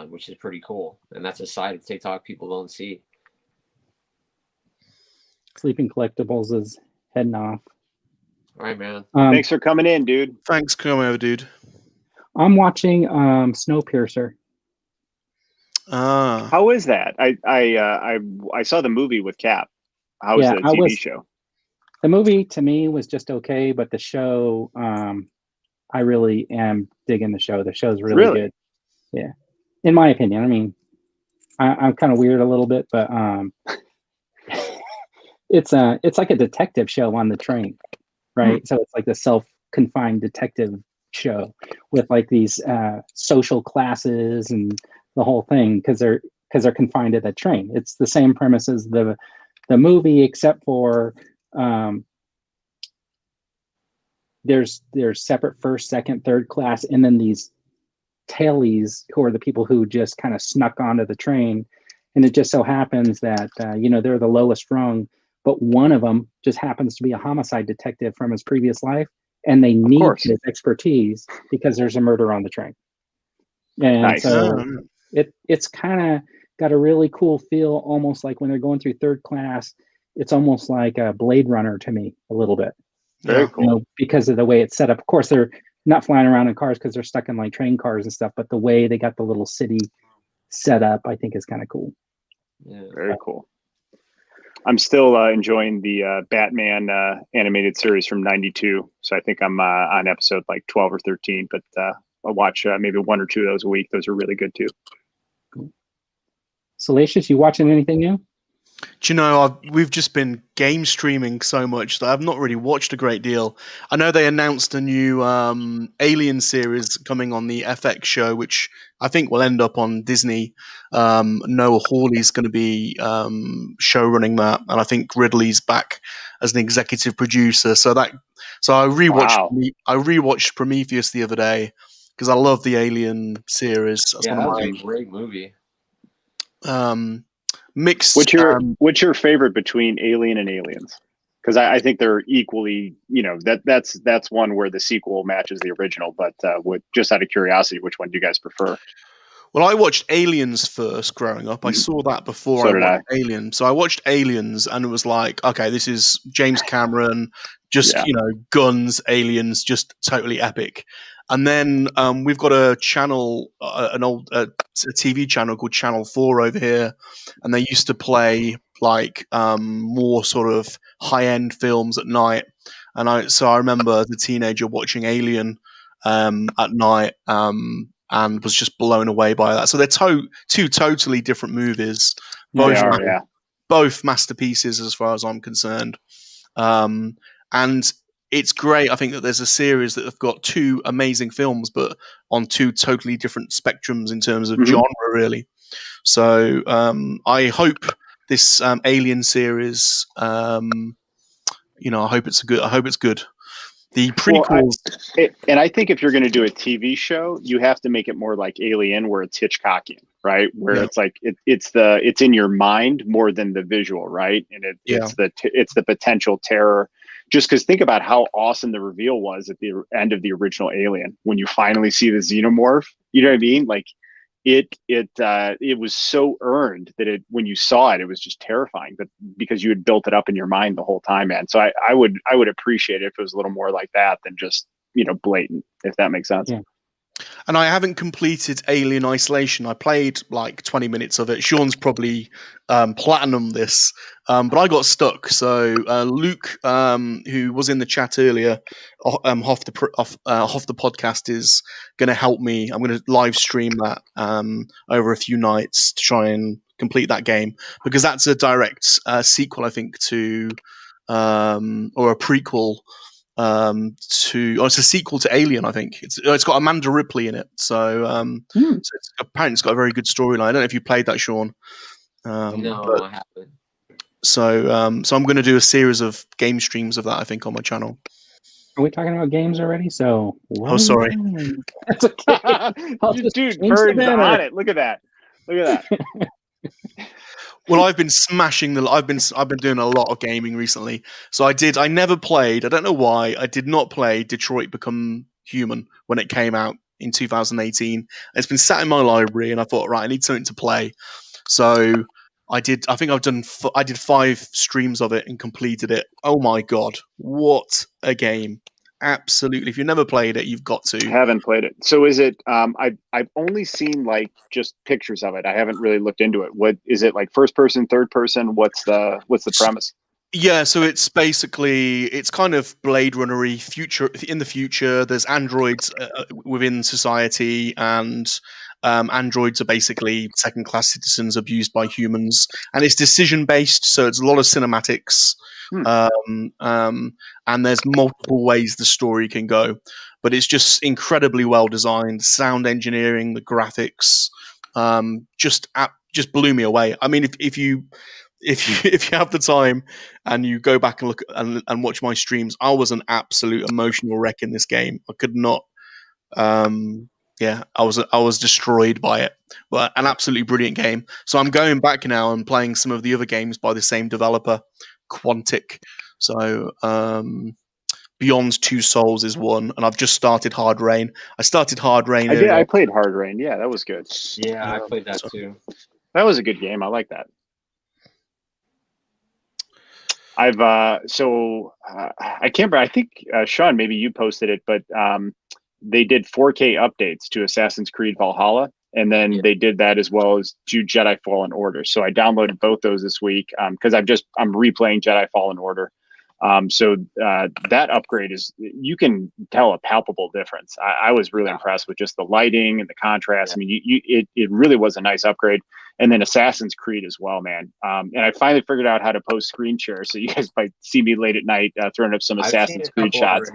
which is pretty cool, and that's a side of TikTok people don't see. Sleeping Collectibles is heading off. All right, man. Thanks for coming in, dude. Thanks for coming over, dude. I'm watching Snowpiercer. How is that? I saw the movie with Cap. How was the TV show? The movie to me was just okay, but the show, I really am digging the show. The show's really good. Yeah, in my opinion. I mean, I'm kind of weird a little bit, but it's like a detective show on the train, right? So it's like the self-confined detective show with like these social classes and the whole thing because they're confined to the train. It's the same premise as the movie, except for there's separate first, second, third class, and then these tailies who are the people who just kind of snuck onto the train, and it just so happens that they're the lowest rung, but one of them just happens to be a homicide detective from his previous life, and they need his expertise because there's a murder on the train. And so it's kind of got a really cool feel, almost like when they're going through third class. It's almost like a Blade Runner to me a little bit. Very cool. Because of the way it's set up. Of course, they're not flying around in cars because they're stuck in like train cars and stuff, but the way they got the little city set up, I think is kind of cool. Yeah, very cool. I'm still enjoying the Batman animated series from '92. So I think I'm on episode like 12 or 13, but I'll watch maybe 1 or 2 of those a week. Those are really good too. Cool. Salacious, you watching anything new? Do you know, we've just been game streaming so much that I've not really watched a great deal. I know they announced a new Alien series coming on the FX show, which I think will end up on Disney. Noah Hawley's going to be show running that, and I think Ridley's back as an executive producer. So I rewatched Prometheus the other day because I love the Alien series. That's one of a great movie. Mixed. What's your favorite between Alien and Aliens? because I think they're equally, that's one where the sequel matches the original. But just out of curiosity, which one do you guys prefer? Well, I watched Aliens first growing up. I saw that before So I did watched Alien. So I watched Aliens and it was like, okay, this is James Cameron, just, guns, aliens, just totally epic. And then we've got a channel, an old a TV channel called Channel 4 over here. And they used to play like more sort of high-end films at night. And I remember as a teenager watching Alien at night. And was just blown away by that. So they're two totally different movies, both masterpieces as far as I'm concerned. And it's great. I think that there's a series that have got two amazing films, but on two totally different spectrums in terms of genre, really. So I hope this Alien series, I hope it's good. I hope it's good. The prequels, and I think if you're going to do a TV show, you have to make it more like Alien, where it's Hitchcockian, right? Where it's like it's in your mind more than the visual, right? And it's the potential terror. Just because think about how awesome the reveal was at the end of the original Alien when you finally see the xenomorph. You know what I mean? Like it was so earned that when you saw it, it was just terrifying, but because you had built it up in your mind the whole time, man. So I would appreciate it if it was a little more like that than just, blatant, if that makes sense. Yeah. And I haven't completed Alien Isolation. I played like 20 minutes of it. Sean's probably platinum this, but I got stuck. So Luke, who was in the chat earlier, off the podcast, is going to help me. I'm going to live stream that over a few nights to try and complete that game, because that's a direct sequel, I think, to or a prequel it's a sequel to Alien, I think. It's got Amanda Ripley in it, so apparently it's got a very good storyline. I don't know if you played that, Sean. No, I haven't. So I'm going to do a series of game streams of that, I think, on my channel. Are we talking about games already? So sorry. That's okay. Dude, Bird's on it. Look at that. Well, I've been smashing I've been doing a lot of gaming recently. So I never played. I don't know why. I did not play Detroit Become Human when it came out in 2018. It's been sat in my library, and I thought, right, I need something to play. So I did. I think I did 5 streams of it and completed it. Oh my god, what a game! Absolutely. If you've never played it, you've got to. I haven't played it. So is it I've only seen like just pictures of it. I haven't really looked into it. What is it, like, first person, third person? What's the premise? Yeah, so it's basically, it's kind of Blade Runner-y future. In the future, there's androids within society, and androids are basically second-class citizens abused by humans, and it's decision-based, so it's a lot of cinematics. And there's multiple ways the story can go, but it's just incredibly well designed. Sound engineering, the graphics, just blew me away. I mean, if you have the time and you go back and look and watch my streams, I was an absolute emotional wreck in this game. I could not. I was destroyed by it, but an absolutely brilliant game. So I'm going back now and playing some of the other games by the same developer, Quantic. So Beyond Two Souls is one, and I've just started Hard Rain. I started Hard Rain. I played Hard Rain. Yeah, that was good. Yeah, I played that too. That was a good game. I like that. I can't remember. I think Sean, maybe you posted it, but they did 4K updates to Assassin's Creed Valhalla, and then they did that as well as to Jedi Fallen Order. So I downloaded both those this week because I'm replaying Jedi Fallen Order. So that upgrade you can tell a palpable difference. I was really impressed with just the lighting and the contrast. I mean, it really was a nice upgrade. And then Assassin's Creed as well, man. And I finally figured out how to post screen share, so you guys might see me late at night throwing up some Assassin's Creed shots.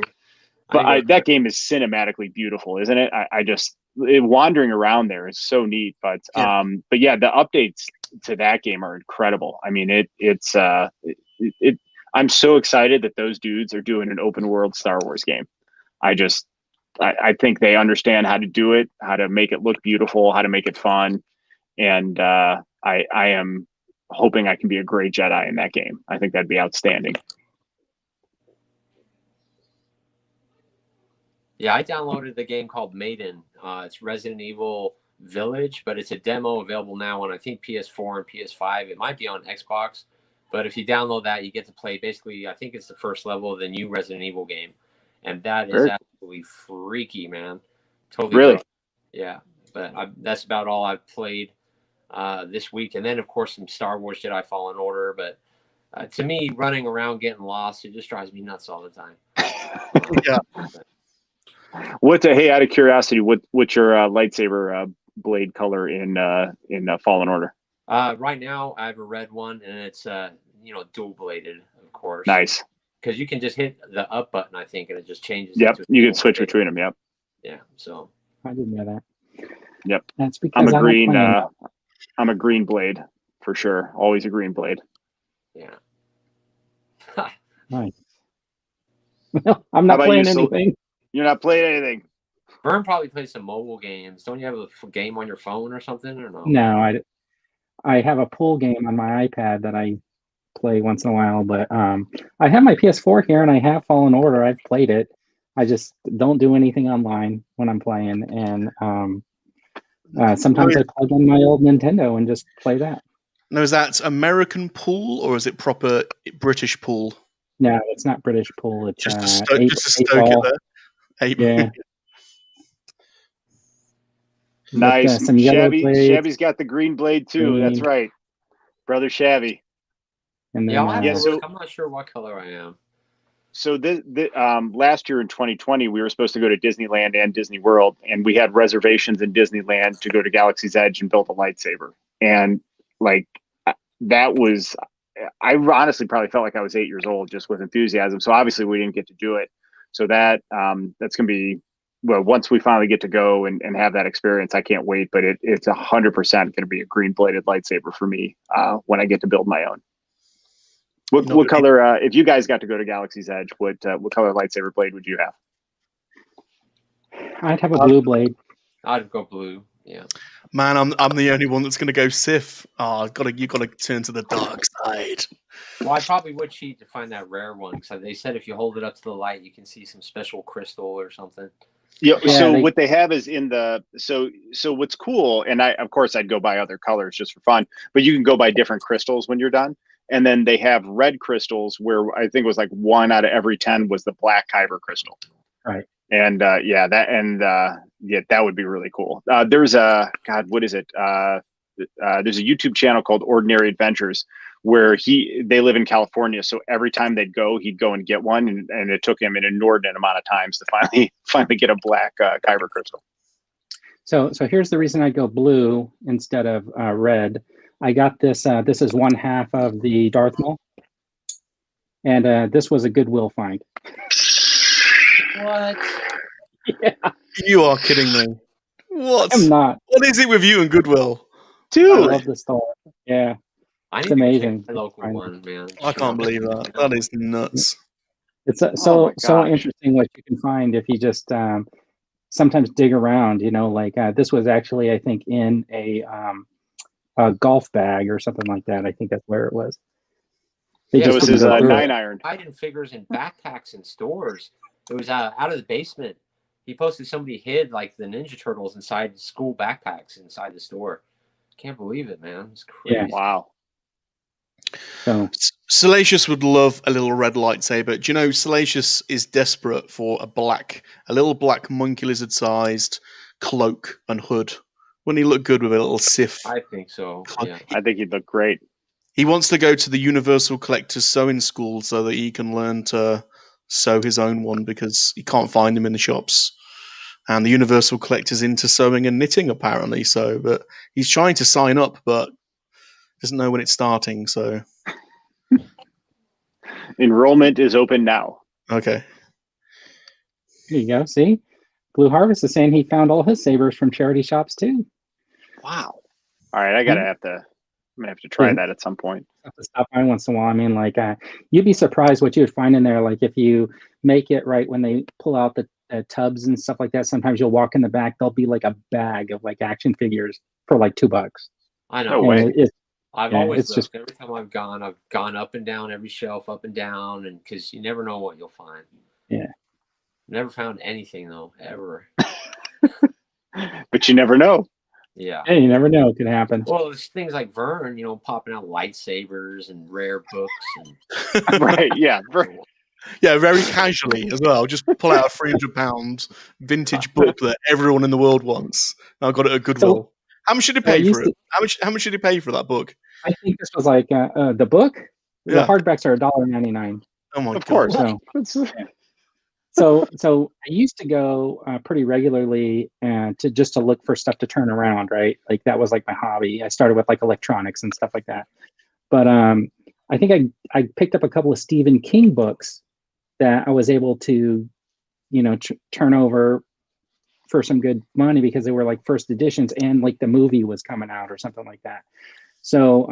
But that game is cinematically beautiful, isn't it? Wandering around there is so neat. But yeah, the updates to that game are incredible. I mean, I'm so excited that those dudes are doing an open world Star Wars game. I think they understand how to do it, how to make it look beautiful, how to make it fun. And I am hoping I can be a great Jedi in that game. I think that'd be outstanding. Yeah, I downloaded the game called Maiden. It's Resident Evil Village, but it's a demo available now on, I think, PS4 and PS5. It might be on Xbox, but if you download that, you get to play basically, I think it's the first level of the new Resident Evil game. And that is absolutely freaky, man. Totally. Really? Gross. Yeah, but that's about all I've played this week. And then, of course, some Star Wars Jedi Fallen Order. But to me, running around getting lost, it just drives me nuts all the time. Yeah. Hey, out of curiosity, what's your lightsaber blade color in Fallen Order? Right now, I have a red one, and it's dual bladed, of course. Nice. Because you can just hit the up button, I think, and it just changes. Yep, you can switch between them. Yep. Yeah. So I didn't know that. Yep. That's because I'm a green. I'm a green blade for sure. Always a green blade. Yeah. Nice. Well, I'm not playing anything. You're not playing anything. Vern probably plays some mobile games. Don't you have a game on your phone or something, or no? No, I have a pool game on my iPad that I play once in a while, but I have my PS4 here and I have Fallen Order. I've played it. I just don't do anything online when I'm playing, and sometimes I plug in my old Nintendo and just play that. Now, is that American pool or is it proper British pool? No, it's not British pool. It's just to stoke it there. Yeah. Nice. With, some Shabby's got the green blade too. Green. That's right, brother Shabby. And then, I'm not sure what color I am. So last year in 2020, we were supposed to go to Disneyland and Disney World, and we had reservations in Disneyland to go to Galaxy's Edge and build a lightsaber. And like that was, I honestly probably felt like I was 8 years old just with enthusiasm. So obviously we didn't get to do it. So that's going to be, well, once we finally get to go and have that experience, I can't wait. But it's 100% going to be a green bladed lightsaber for me when I get to build my own. What color? If you guys got to go to Galaxy's Edge, what color lightsaber blade would you have? I'd have a blue blade. I'd go blue. Yeah. Man, I'm the only one that's going to go Sith. Oh, you got to turn to the dark side. Well, I probably would cheat to find that rare one because they said if you hold it up to the light, you can see some special crystal or something. Yeah. So what they have is in the so what's cool, and I'd go by other colors just for fun, but you can go by different crystals when you're done. And then they have red crystals where I think it was like 1 out of every 10 was the black kyber crystal. Right. And that would be really cool. There's what is it? There's a YouTube channel called Ordinary Adventures where they live in California. So every time they'd go, he'd go and get one. And it took him an inordinate amount of times to finally get a black kyber crystal. So here's the reason I go blue instead of red. I got this. This is 1/2 of the Darth Maul, and this was a Goodwill find. What? Yeah. You are kidding me. What? I'm not. What is it with you and Goodwill? Dude, I love the store. Yeah, it's amazing. The local one, man. I can't believe that. That is nuts. It's so interesting what you can find if you just sometimes dig around. This was actually, I think, in a golf bag or something like that. I think that's where it was. It was his 9-iron. Hiding figures in backpacks in stores. It was out of the basement. He posted somebody hid like the Ninja Turtles inside school backpacks inside the store. Can't believe it, man. It's crazy. Yeah. Wow. So Salacious would love a little red lightsaber. Do you know Salacious is desperate for a little black monkey lizard sized cloak and hood? Wouldn't he look good with a little Sith? I think so. Yeah. I think he'd look great. He wants to go to the Universal Collector's sewing school so that he can learn to sew his own one because he can't find them in the shops. And the Universal Collector's into sewing and knitting apparently. But he's trying to sign up, but doesn't know when it's starting. So enrollment is open now. Okay. There you go. See, Blue Harvest is saying he found all his sabers from charity shops too. Wow. All right, I'm gonna have to try that at some point. Have to stop by once in a while. I mean, you'd be surprised what you would find in there. Like if you make it right when they pull out the tubs and stuff like that. Sometimes you'll walk in the back. There'll be like a bag of like action figures for like $2. I know. No way. I've always looked. Every time I've gone up and down every shelf, up and down, and because you never know what you'll find. Yeah. Never found anything though, ever. But you never know. Yeah. Hey, you never know. It could happen. Well, there's things like Vern, popping out lightsabers and rare books and Right? Yeah. Yeah, very casually as well. Just pull out a £300 vintage book that everyone in the world wants. I got it at Goodwill. So, how much did he pay for it? How much did he pay for that book? I think this was like the book. The Yeah. hardbacks are $1.99. Oh my Of god! course. So I used to go pretty regularly to look for stuff to turn around, right? Like that was like my hobby. I started with like electronics and stuff like that. But I think I picked up a couple of Stephen King books that I was able to, turn over for some good money because they were like first editions and like the movie was coming out or something like that. So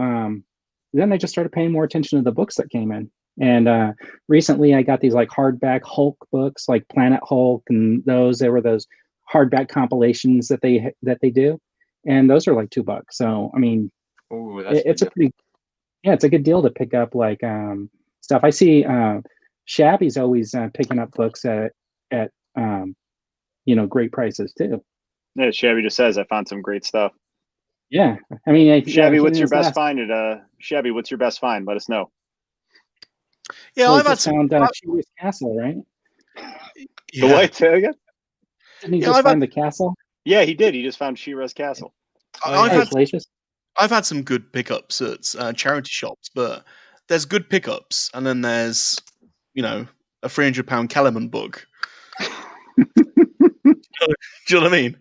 then I just started paying more attention to the books that came in. And recently I got these like hardback Hulk books, like Planet Hulk, and there were those hardback compilations that they do. And those are like $2. So, I mean, ooh, it's a good deal to pick up like stuff. I see Shabby's always picking up books at great prices too. Yeah, Shabby just says I found some great stuff. Yeah, I mean, Shabby, what's your best find at Shabby? What's your best find? Let us know. Yeah, I've found Shearer's Castle, right? Yeah. The what? Say again? Didn't he just find the castle? Yeah, he did. He just found Shearer's Castle. I've had some good pickups at charity shops, but there's good pickups, and then there's a £300 Kellerman book. Do you know what I mean?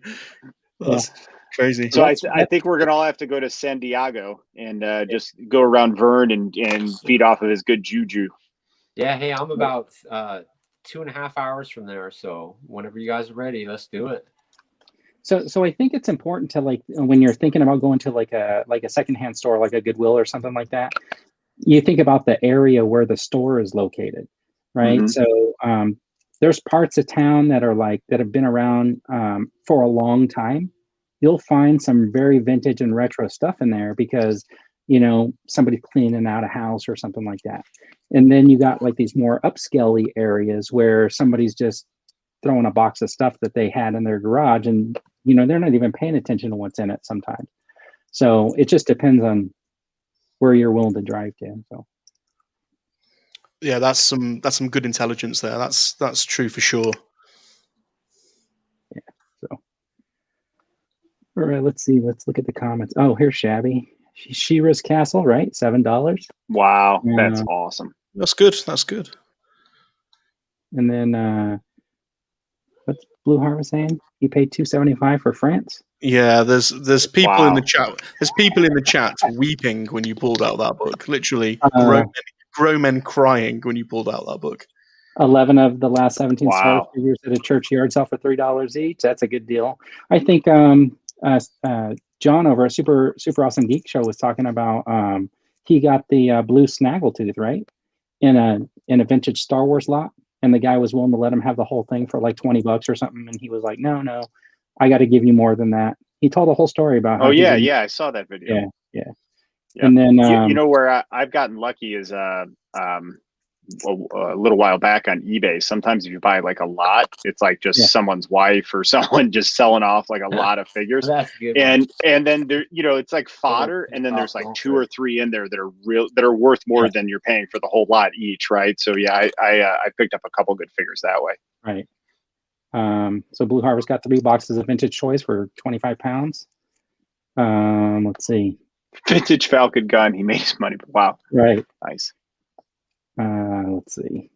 That's crazy. So I think we're gonna all have to go to San Diego and just go around Vern and feed off of his good juju. Yeah, hey, I'm about 2.5 hours from there, so whenever you guys are ready, let's do it. So I think it's important to, like, when you're thinking about going to like a secondhand store, like a Goodwill or something like that, you think about the area where the store is located, right? Mm-hmm. So there's parts of town that have been around for a long time. You'll find some very vintage and retro stuff in there because somebody's cleaning out a house or something like that. And then you got like these more upscale areas where somebody's just throwing a box of stuff that they had in their garage, and they're not even paying attention to what's in it sometimes. So it just depends on where you're willing to drive to. So yeah, that's some good intelligence there. That's true for sure. Yeah. So all right, let's see. Let's look at the comments. Oh, here's Shabby. Shearer's Castle, right? $7. Wow, that's awesome. That's good. That's good. And then what's Blue Harvest saying? He paid $2.75 for France. Yeah, there's people in the chat. There's people in the chat weeping when you pulled out that book. Literally, grown men crying when you pulled out that book. 11 of the last 17 Star figures at a church yard sell for $3 each. That's a good deal. I think John over at Super Awesome Geek Show was talking about he got the blue snaggletooth, right, in a vintage Star Wars lot, and the guy was willing to let him have the whole thing for like $20 or something, and he was like, no, I got to give you more than that. He told a whole story about how I saw that video. Yeah. Yep. And then where I've gotten lucky is a little while back on eBay. Sometimes if you buy like a lot, it's like just someone's wife or someone just selling off like a lot of figures. That's good. And then there, it's like fodder, and then there's like 2 or 3 in there that are worth more than you're paying for the whole lot each, right? So yeah, I picked up a couple good figures that way. Right. So Blue Harvest got 3 boxes of vintage toys for 25 pounds. Let's see. Vintage Falcon gun. He made his money. Wow. Right. Nice. Let's see.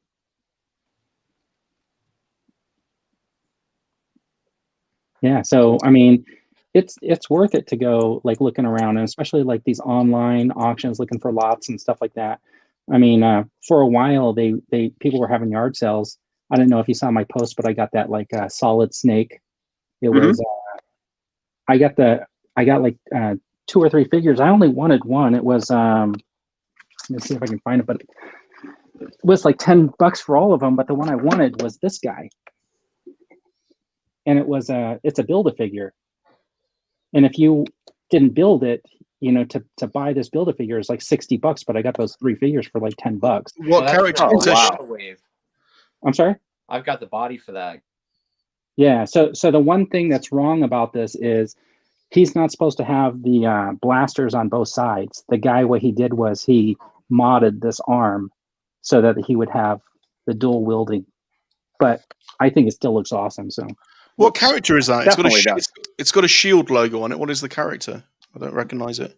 Yeah, so I mean, it's worth it to go like looking around, and especially like these online auctions, looking for lots and stuff like that. I mean, for a while people were having yard sales. I don't know if you saw my post, but I got that like Solid Snake. It was I got like 2 or 3 figures. I only wanted one. It was let me see if I can find it, but it was like $10 for all of them, but the one I wanted was this guy, and it's a Build-A-Figure, and if you didn't build it, to buy this Build-A-Figure is like $60, but I got those 3 figures for like $10. What character? I'm sorry. I've got the body for that. Yeah. So the one thing that's wrong about this is he's not supposed to have the blasters on both sides. The guy, what he did was he modded this arm so that he would have the dual wielding. But I think it still looks awesome. So What character is that? It's got, Definitely does. it's got a shield logo on it. What is the character? I don't recognize it.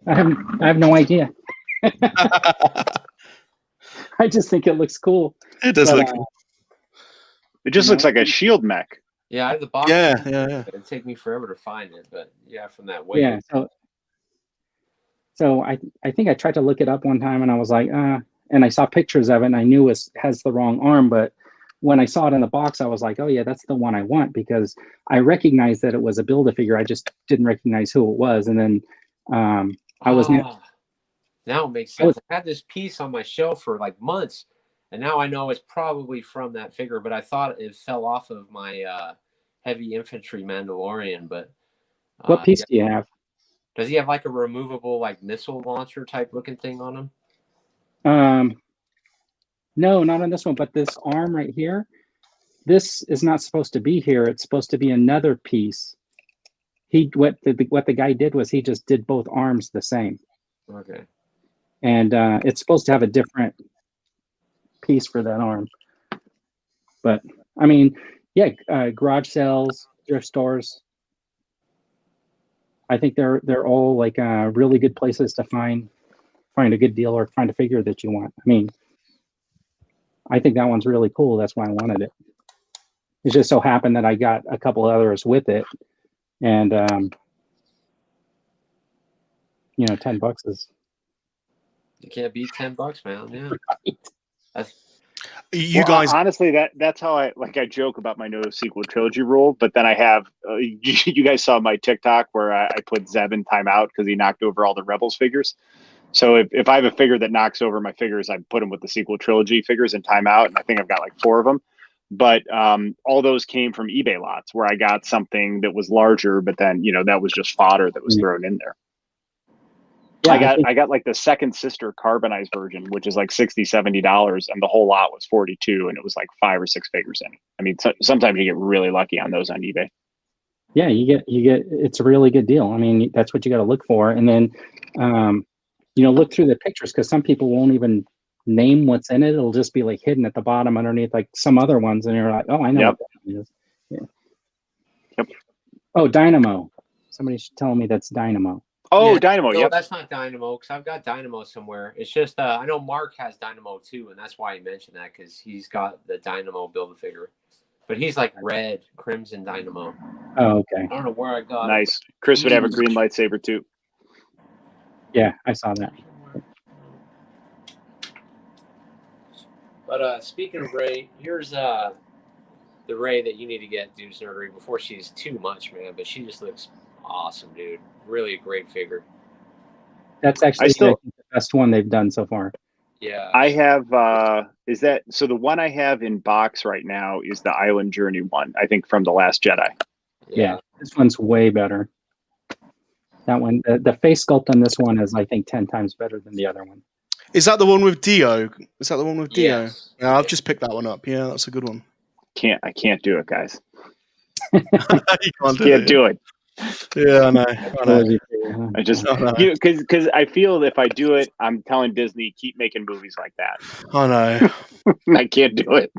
I have no idea. I just think it looks cool. It does But, look cool. It just looks like a shield mech. Yeah, I have the box. Yeah. It'd take me forever to find it, but yeah, from that way. Yeah. So I think I tried to look it up one time and I was like, and I saw pictures of it and I knew it has the wrong arm, but when I saw it in the box, I was like, oh yeah, that's the one I want, because I recognized that it was a Build-A-Figure. I just didn't recognize who it was. And then I was now it makes sense. I had this piece on my shelf for like months, and now I know it's probably from that figure, but I thought it fell off of my heavy infantry Mandalorian. But what piece do you have? Does he have like a removable like missile launcher type looking thing on him? No, not on this one, but this arm right here, this is not supposed to be here. It's supposed to be another piece. What the guy did was he just did both arms the same. Okay. And it's supposed to have a different piece for that arm. But I mean, yeah, garage sales, thrift stores. I think they're all like really good places to find a good deal or find a figure that you want. I mean, I think that one's really cool. That's why I wanted it. It just so happened that I got a couple others with it, and $10 is. You can't beat $10, man. Yeah. Right. That's You guys, honestly, that's how I joke about my no sequel trilogy rule, but then I have you guys saw my TikTok where I put Zeb in timeout because he knocked over all the Rebels figures. So if I have a figure that knocks over my figures, I put them with the sequel trilogy figures in timeout, and I think I've got like 4 of them. But all those came from eBay lots where I got something that was larger, but then that was just fodder that was thrown in there. Yeah, I got like the second sister carbonized version, which is like $60-$70, and the whole lot was $42, and it was like 5 or 6 figures in it. I mean, sometimes you get really lucky on those on eBay. Yeah, you get it's a really good deal. I mean, that's what you got to look for, and then look through the pictures, because some people won't even name what's in it. It'll just be like hidden at the bottom underneath like some other ones, and you're like, oh, I know what that is. Yeah. Yep. Oh, Dynamo. Somebody's telling me that's Dynamo. Oh, yeah, Dynamo. No, yep. That's not Dynamo, because I've got Dynamo somewhere. It's just I know Mark has Dynamo too, and that's why he mentioned that, because he's got the Dynamo Build-A-Figure. But he's like red, crimson Dynamo. Oh, okay. I don't know where I got it. Nice. Chris would have a green lightsaber too. Yeah, I saw that. But speaking of Ray, here's the Ray that you need to get, Dude's Nerdery, before she's too much, man. But she just looks awesome, dude. Really a great figure. That's actually the best one they've done so far. Yeah. I have so the one I have in box right now is the Island Journey one, I think, from The Last Jedi. Yeah, this one's way better. That one, the face sculpt on this one is, I think, 10 times better than the other one. is that the one with Dio? Is that the one with Dio? Yes. Yeah, I've just picked that one up. Yeah, that's a good one. I can't do it, guys. You can't Do it. Yeah, I know. I just because I feel if I do it, I'm telling Disney keep making movies like that. I know. I can't do it.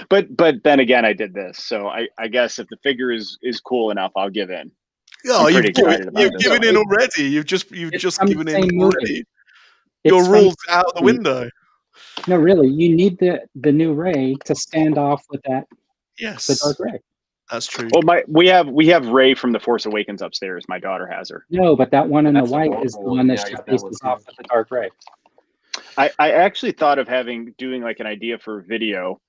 But then again, I did this, so I guess if the figure is cool enough, I'll give in. Oh, you've given in already. You've just given in already. Your rules out the window. No, really, you need the new Ray to stand off with that. Yes, the Dark Ray. That's true. Well, we have Ray from The Force Awakens upstairs. My daughter has her. No, but that one in the white is the one that just faces off with the Dark Ray. I actually thought of doing like an idea for a video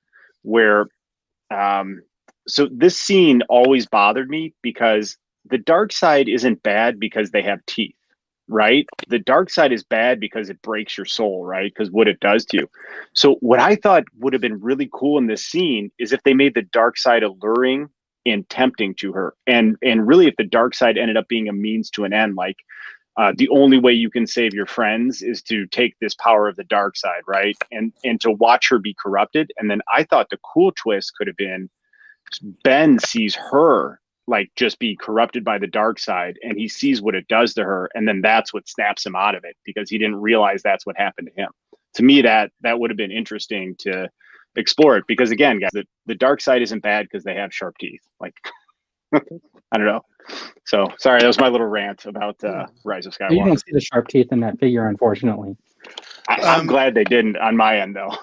where, so this scene always bothered me because the dark side isn't bad because they have teeth, right? The dark side is bad because it breaks your soul, right? Because what it does to you. So what I thought would have been really cool in this scene is if they made the dark side alluring and tempting to her, and really if the dark side ended up being a means to an end, like the only way you can save your friends is to take this power of the dark side, right? And to watch her be corrupted. And then I thought the cool twist could have been Ben sees her like just be corrupted by the dark side, and he sees what it does to her, and then that's what snaps him out of it because he didn't realize that's what happened to him. To me, that would have been interesting to explore it, because again, guys, the dark side isn't bad because they have sharp teeth. Like, I don't know. So sorry, that was my little rant about Rise of Skywalker. You don't see the sharp teeth in that figure, unfortunately. I'm glad they didn't on my end, though.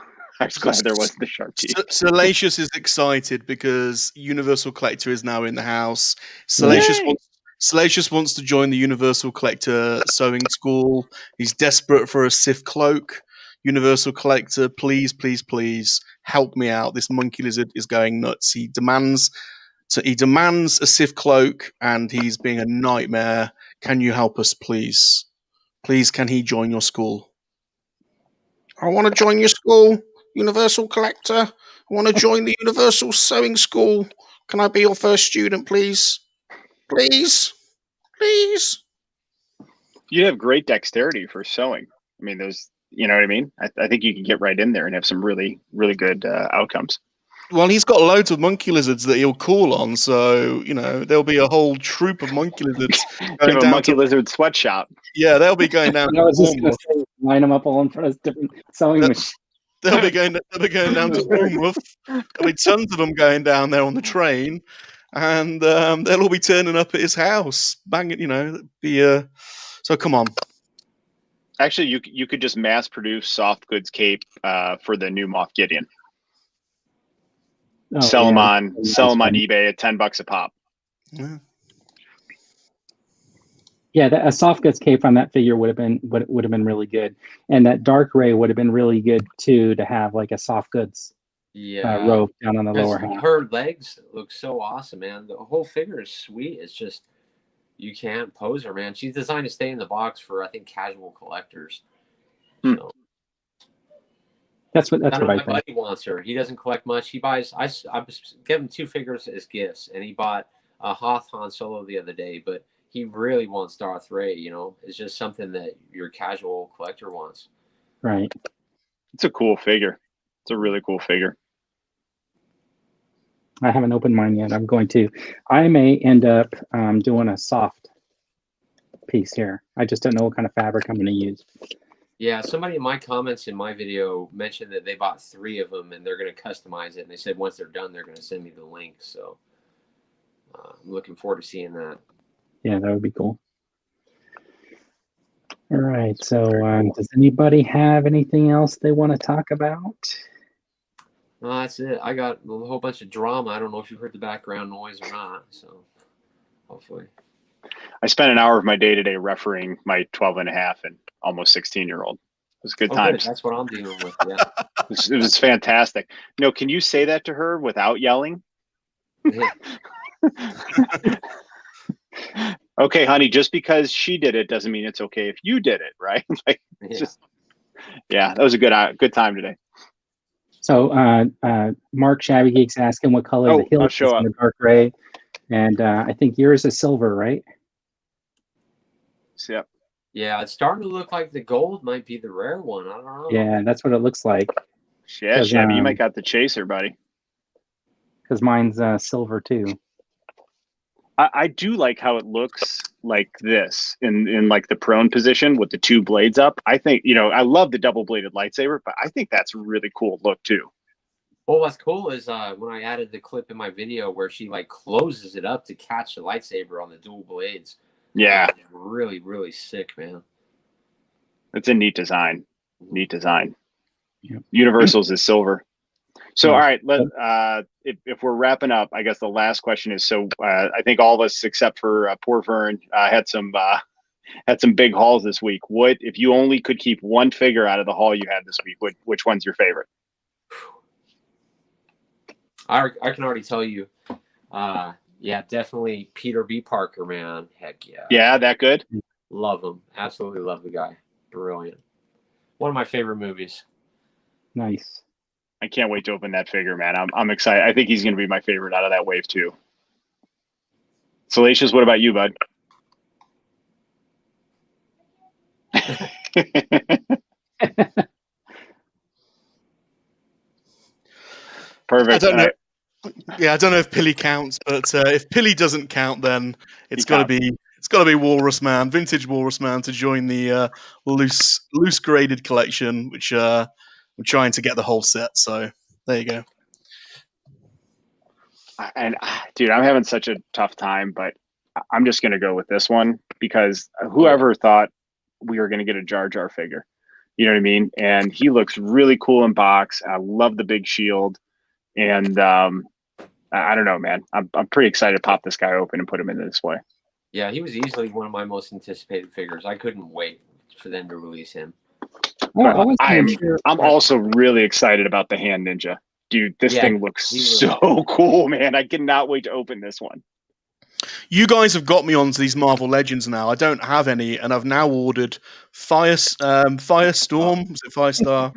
I was glad there wasn't the sharp teeth. Salacious is excited because Universal Collector is now in the house. Salacious wants to join the Universal Collector sewing school. He's desperate for a Sith cloak. Universal Collector, please, please, please help me out. This monkey lizard is going nuts. He demands a Sith cloak, and he's being a nightmare. Can you help us, please? Please, can he join your school? I want to join your school, Universal Collector. I want to join the Universal Sewing School. Can I be your first student, please? Please? Please? You have great dexterity for sewing. I mean, there's, you know what I mean? I think you can get right in there and have some really, really good outcomes. Well, he's got loads of monkey lizards that he'll call on, so, there'll be a whole troop of monkey lizards going down monkey lizard sweatshop. Yeah, they'll be going down. I was just going to say, line them up all in front of different sewing machines. They'll be going down to Bournemouth. There'll be tons of them going down there on the train, and they'll all be turning up at his house, banging. So come on. Actually, you could just mass produce soft goods cape for the new Moff Gideon. Sell them on eBay at $10 a pop. Yeah. Yeah, a soft goods cape on that figure would have been really good, and that dark gray would have been really good too, to have like a soft goods robe down on the lower half. Her legs look so awesome, man. The whole figure is sweet. It's just you can't pose her, man. She's designed to stay in the box for, I think, casual collectors. So. That's what I think. My buddy wants her. He doesn't collect much. He buys. I gave him 2 figures as gifts, and he bought a Hoth Han Solo the other day, but he really wants Darth Ray, It's just something that your casual collector wants. Right. It's a cool figure. It's a really cool figure. I haven't opened mine yet. I may end up doing a soft piece here. I just don't know what kind of fabric I'm going to use. Yeah, somebody in my comments in my video mentioned that they bought 3 of them and they're going to customize it. And they said once they're done, they're going to send me the link. So I'm looking forward to seeing that. Yeah, that would be cool. All right. So does anybody have anything else they want to talk about? No, that's it. I got a whole bunch of drama. I don't know if you heard the background noise or not. So hopefully. I spent an hour of my day today refereeing my 12 and a half and almost 16-year-old. It was good times. That's what I'm dealing with. Yeah. It was fantastic. Can you say that to her without yelling? Yeah. Okay, honey, just because she did it doesn't mean it's okay if you did it, right? That was a good time today. So Mark Shabby Geek's asking what color the hill is in the dark gray. And I think yours is silver, right? Yep. Yeah, it's starting to look like the gold might be the rare one. I don't know. Yeah, that's what it looks like. Yeah, Shabby, you might got the chaser, buddy. Because mine's silver too. I do like how it looks like this in like the prone position with the 2 blades up. I think, I love the double-bladed lightsaber, but I think that's a really cool look too. Well, what's cool is when I added the clip in my video where she like closes it up to catch the lightsaber on the dual blades. Yeah. Really, really sick, man. It's a neat design. Yeah. Universal's is silver. So, all right, if we're wrapping up, I guess the last question is, so I think all of us except for poor Vern had some big hauls this week. What, if you only could keep one figure out of the haul you had this week, which one's your favorite? I can already tell you. Yeah, definitely Peter B. Parker, man. Heck yeah. Yeah, that good? Love him. Absolutely love the guy. Brilliant. One of my favorite movies. Nice. I can't wait to open that figure, man. I'm excited. I think he's going to be my favorite out of that wave too. Salacious, what about you, bud? Perfect. I don't know. Yeah, I don't know if Pilly counts, but if Pilly doesn't count, then it's got to be Walrus Man, vintage Walrus Man, to join the loose graded collection, which I'm trying to get the whole set. So there you go. And dude, I'm having such a tough time, but I'm just gonna go with this one because whoever thought we were gonna get a Jar Jar figure, you know what I mean? And he looks really cool in box. I love the big shield, and I don't know, man. I'm pretty excited to pop this guy open and put him in this way. Yeah, he was easily one of my most anticipated figures. I couldn't wait for them to release him. I'm also really excited about the Hand Ninja. Dude, this thing looks so cool, man. I cannot wait to open this one. You guys have got me onto these Marvel Legends now. I don't have any, and I've now ordered Firestorm. Was it Firestar?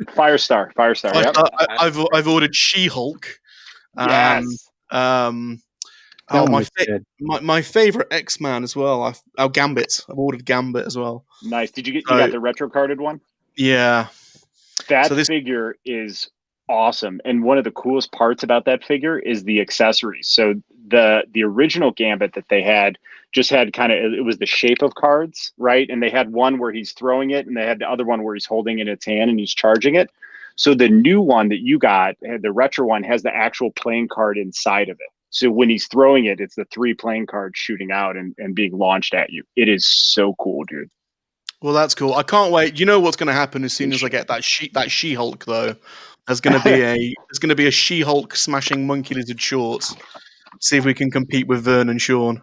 Firestar. Yep. I've ordered She-Hulk. Yes. My favorite X-Man as well. Gambit. I've ordered Gambit as well. Nice. Did you got the retro carded one? Yeah. That figure is awesome, and one of the coolest parts about that figure is the accessories. So the original Gambit that they had just had it was the shape of cards, right? And they had one where he's throwing it, and they had the other one where he's holding it in its hand and he's charging it. So the new one that you got, the retro one, has the actual playing card inside of it. So when he's throwing it, it's the 3 playing cards shooting out and being launched at you. It is so cool, dude. Well, that's cool. I can't wait. You know what's going to happen as soon as I get that She-Hulk though? There's going to be a She-Hulk smashing monkey lizard shorts. See if we can compete with Vern and Sean.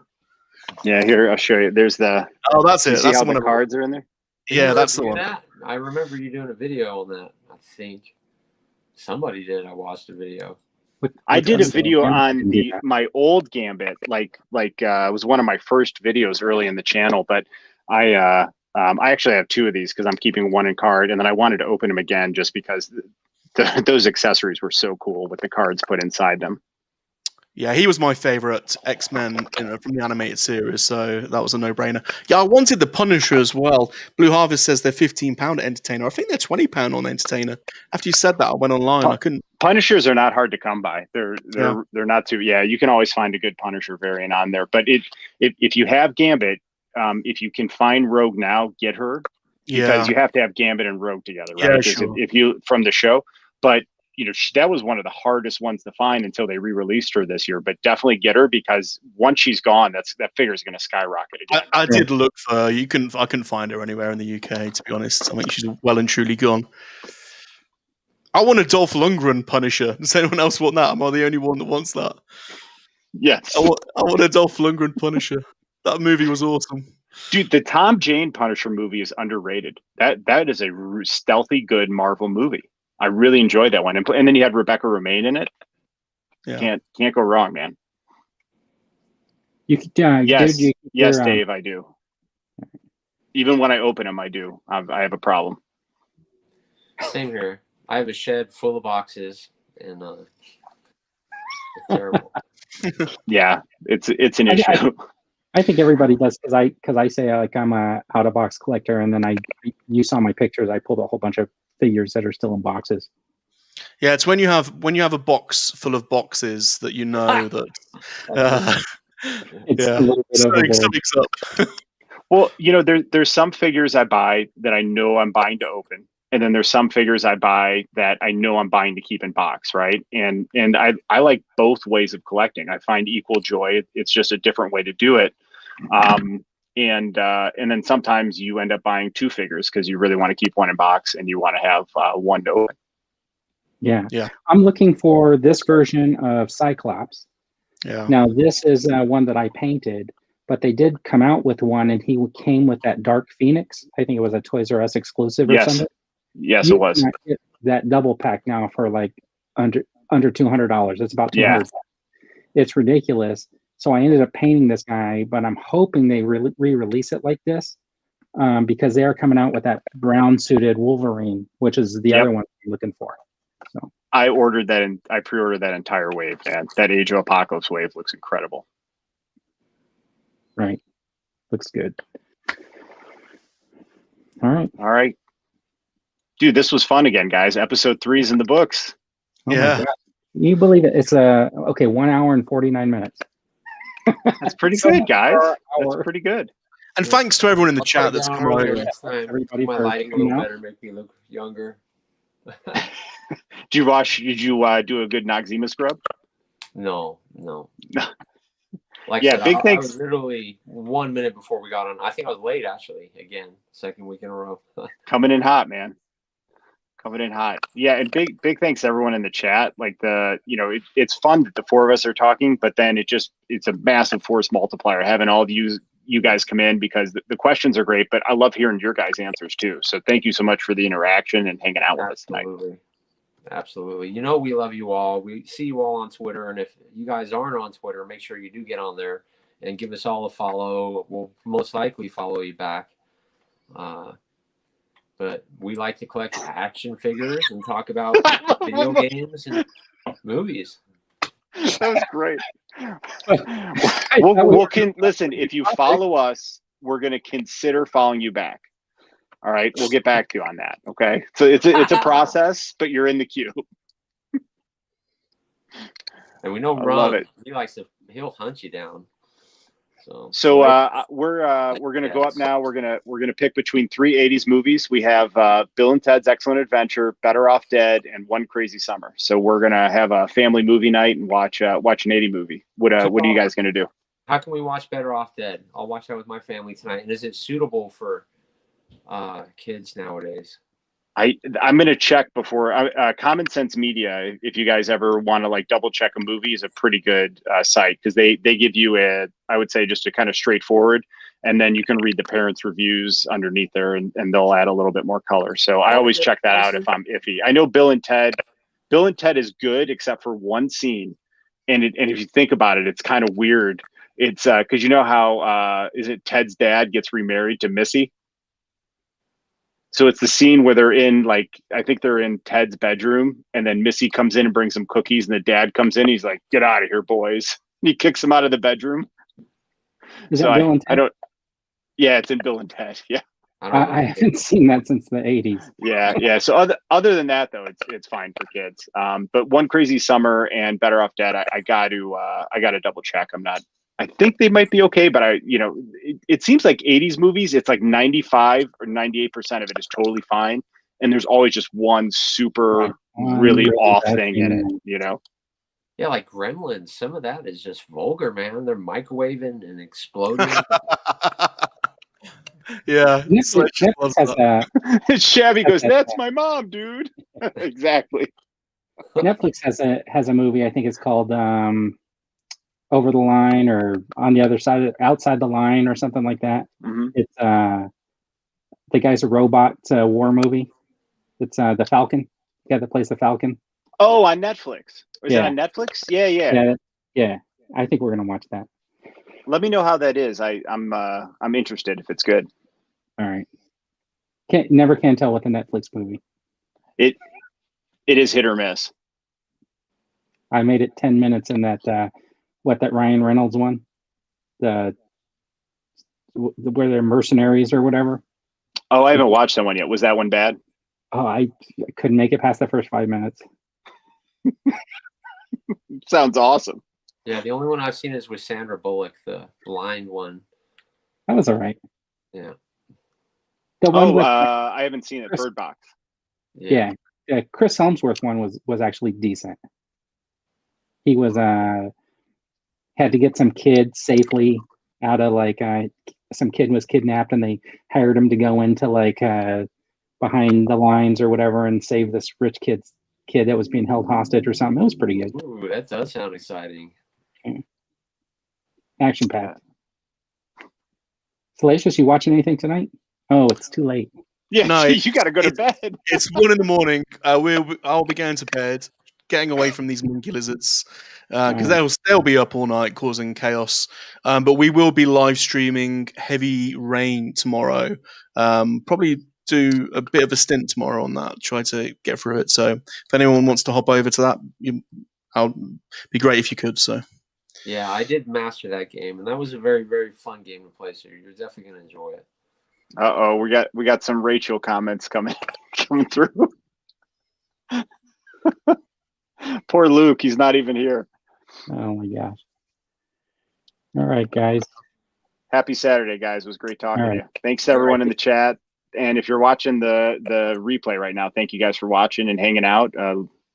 Yeah, here I'll show you. There's the. Oh, that's it. See that's how the cards are in there. Yeah, that's the one. I remember you doing a video on that. I think somebody did. I watched a video. I did a video on my old Gambit, like it was one of my first videos early in the channel. But I actually have 2 of these because I'm keeping one in card, and then I wanted to open them again just because those accessories were so cool with the cards put inside them. Yeah, he was my favorite X-Men from the animated series, so that was a no-brainer. Yeah, I wanted the Punisher as well. Blue Harvest says they're £15 at Entertainer. I think they're £20 on Entertainer. After you said that, I went online. I couldn't. Punishers are not hard to come by. They're not too. Yeah, you can always find a good Punisher variant on there. But if you have Gambit, if you can find Rogue now, get her because you have to have Gambit and Rogue together, right? Yeah, sure. If you from the show, but. That was one of the hardest ones to find until they re-released her this year. But definitely get her because once she's gone, that figure is going to skyrocket again. I did look for her. I couldn't find her anywhere in the UK, to be honest. I think she's well and truly gone. I want a Dolph Lundgren Punisher. Does anyone else want that? Am I the only one that wants that? Yes. I want a Dolph Lundgren Punisher. That movie was awesome. Dude, the Tom Jane Punisher movie is underrated. That is a stealthy, good Marvel movie. I really enjoyed that one, and then you had Rebecca Romaine in it. Yeah. Can't go wrong, man. You could, yes, Dave, I do. Even when I open them, I do. I have a problem. Same here. I have a shed full of boxes, and it's terrible. Yeah, it's an issue. I think everybody does because I say I'm a out of box collector, and then you saw my pictures. I pulled a whole bunch of figures that are still in boxes. Yeah, it's when you have a box full of boxes that you know that it's a little bit something's up. Well, there's some figures I buy that I know I'm buying to open, and then there's some figures I buy that I know I'm buying to keep in box, right? And I like both ways of collecting. I find equal joy. It's just a different way to do it. And then sometimes you end up buying 2 figures because you really want to keep one in box and you want to have one to open. Yeah. I'm looking for this version of Cyclops. Yeah. Now this is one that I painted, but they did come out with one, and he came with that Dark Phoenix. I think it was a Toys R Us exclusive or something. Yes, it was. That double pack now for like under $200. It's about $200. Yeah. It's ridiculous. So I ended up painting this guy, but I'm hoping they re-release it like this because they are coming out with that brown suited Wolverine, which is the other one I'm looking for. So I ordered that and I pre-ordered that entire wave, man. That Age of Apocalypse wave looks incredible. Right. Looks good. All right. All right. Dude, this was fun again, guys. Episode 3 is in the books. Oh my Yeah. God. You believe it? It's 1 hour and 49 minutes. That's pretty So good, much guys. for our That's hour. pretty good. And thanks to everyone in the I'll chat take that's down come earlier over. next time. Everybody My for lighting a tuning little out. better, make me look younger. Did you do a good Noxzema scrub? No. Like Yeah, I said, big I thanks. was literally 1 minute before we got on. I think I was late, actually. Again, second week in a row. Coming in hot, man. Coming in hot. Yeah, and big thanks to everyone in the chat. Like it's fun that the 4 of us are talking, but then it's a massive force multiplier having all of you guys come in, because the questions are great, but I love hearing your guys' answers too. So thank you so much for the interaction and hanging out with us tonight. Absolutely. You know, we love you all. We see you all on Twitter. And if you guys aren't on Twitter, make sure you do get on there and give us all a follow. We'll most likely follow you back. But we like to collect action figures and talk about video games and movies. That was great. Listen, if you follow us, we're going to consider following you back. All right, we'll get back to you on that. Okay, so it's a process, but you're in the queue. And we know I love Ron. it. He'll hunt you down. So we're gonna go up now. We're gonna pick between 3 80s movies. We have Bill and Ted's Excellent Adventure, Better Off Dead, and One Crazy Summer. So we're gonna have a family movie night and watch an 80 movie. What are you guys gonna do? How can we watch Better Off Dead? I'll watch that with my family tonight. And is it suitable for kids nowadays? I'm going to check before Common Sense Media. If you guys ever want to like double check a movie, is a pretty good site, because they give you I would say just a kind of straightforward, and then you can read the parents' reviews underneath there, and they'll add a little bit more color. So I always check that out if I'm iffy. I know Bill and Ted is good except for one scene, and if you think about it, it's kind of weird. It's because you know how is it Ted's dad gets remarried to Missy. So it's the scene where they're in, I think they're in Ted's bedroom, and then Missy comes in and brings some cookies, and the dad comes in. He's like, "Get out of here, boys!" And he kicks them out of the bedroom. Is that Bill and Ted? Yeah, it's in Bill and Ted. Yeah, I haven't seen that since the 80s. Yeah. So other than that, though, it's fine for kids. But One Crazy Summer and Better Off Dead, I got to double check. I think they might be okay, but it seems like 80s movies, it's like 95 or 98% of it is totally fine. And there's always just one super really off thing in it, Yeah, like Gremlins. Some of that is just vulgar, man. They're microwaving and exploding. Yeah. Netflix has Shabby goes, "That's my mom, dude." Exactly. Netflix has a movie, I think it's called Over the Line, or On the Other Side, Outside the Line, or something like that. Mm-hmm. It's the guy's a robot war movie. It's the Falcon. The guy that plays the Falcon. Oh, on Netflix. Is it on Netflix? Yeah. I think we're gonna watch that. Let me know how that is. I'm interested if it's good. All right. Never can tell with a Netflix movie. It is hit or miss. I made it 10 minutes in that that Ryan Reynolds one, where they're mercenaries or whatever. Oh, I haven't watched that one yet. Was that one bad? Oh, I couldn't make it past the first 5 minutes. Sounds awesome. Yeah, the only one I've seen is with Sandra Bullock, the blind one. That was all right. Yeah. The one with I haven't seen it. Bird Box. Yeah. Chris Helmsworth one was actually decent. He was had to get some kid safely out of some kid was kidnapped, and they hired him to go into behind the lines or whatever and save this rich kid that was being held hostage or something. It was pretty good. Ooh, that does sound exciting. Action packed. Salacious, you watching anything tonight? Oh, it's too late. Yeah, no, you got to go to bed. It's 1 a.m. I'll be going to bed, getting away from these monkey lizards, because they'll be up all night causing chaos. But we will be live streaming Heavy Rain tomorrow. Probably do a bit of a stint tomorrow on that. Try to get through it. So if anyone wants to hop over to that, I'll be great if you could. So. Yeah, I did master that game, and that was a very, very fun game to play. So you're definitely gonna enjoy it. Uh-oh, we got some Rachel comments coming through. Poor Luke, he's not even here. Oh my gosh. All right, guys. Happy Saturday, guys. It was great talking All to right. you. Thanks to everyone in the chat. And if you're watching the replay right now, thank you guys for watching and hanging out.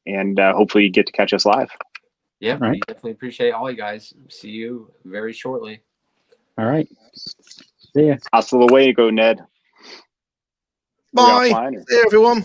And hopefully you get to catch us live. Yeah, Right. we definitely appreciate all you guys. See you very shortly. All right. See ya. Hasta luego, Ned. Bye. Are we offline, or? See you, everyone.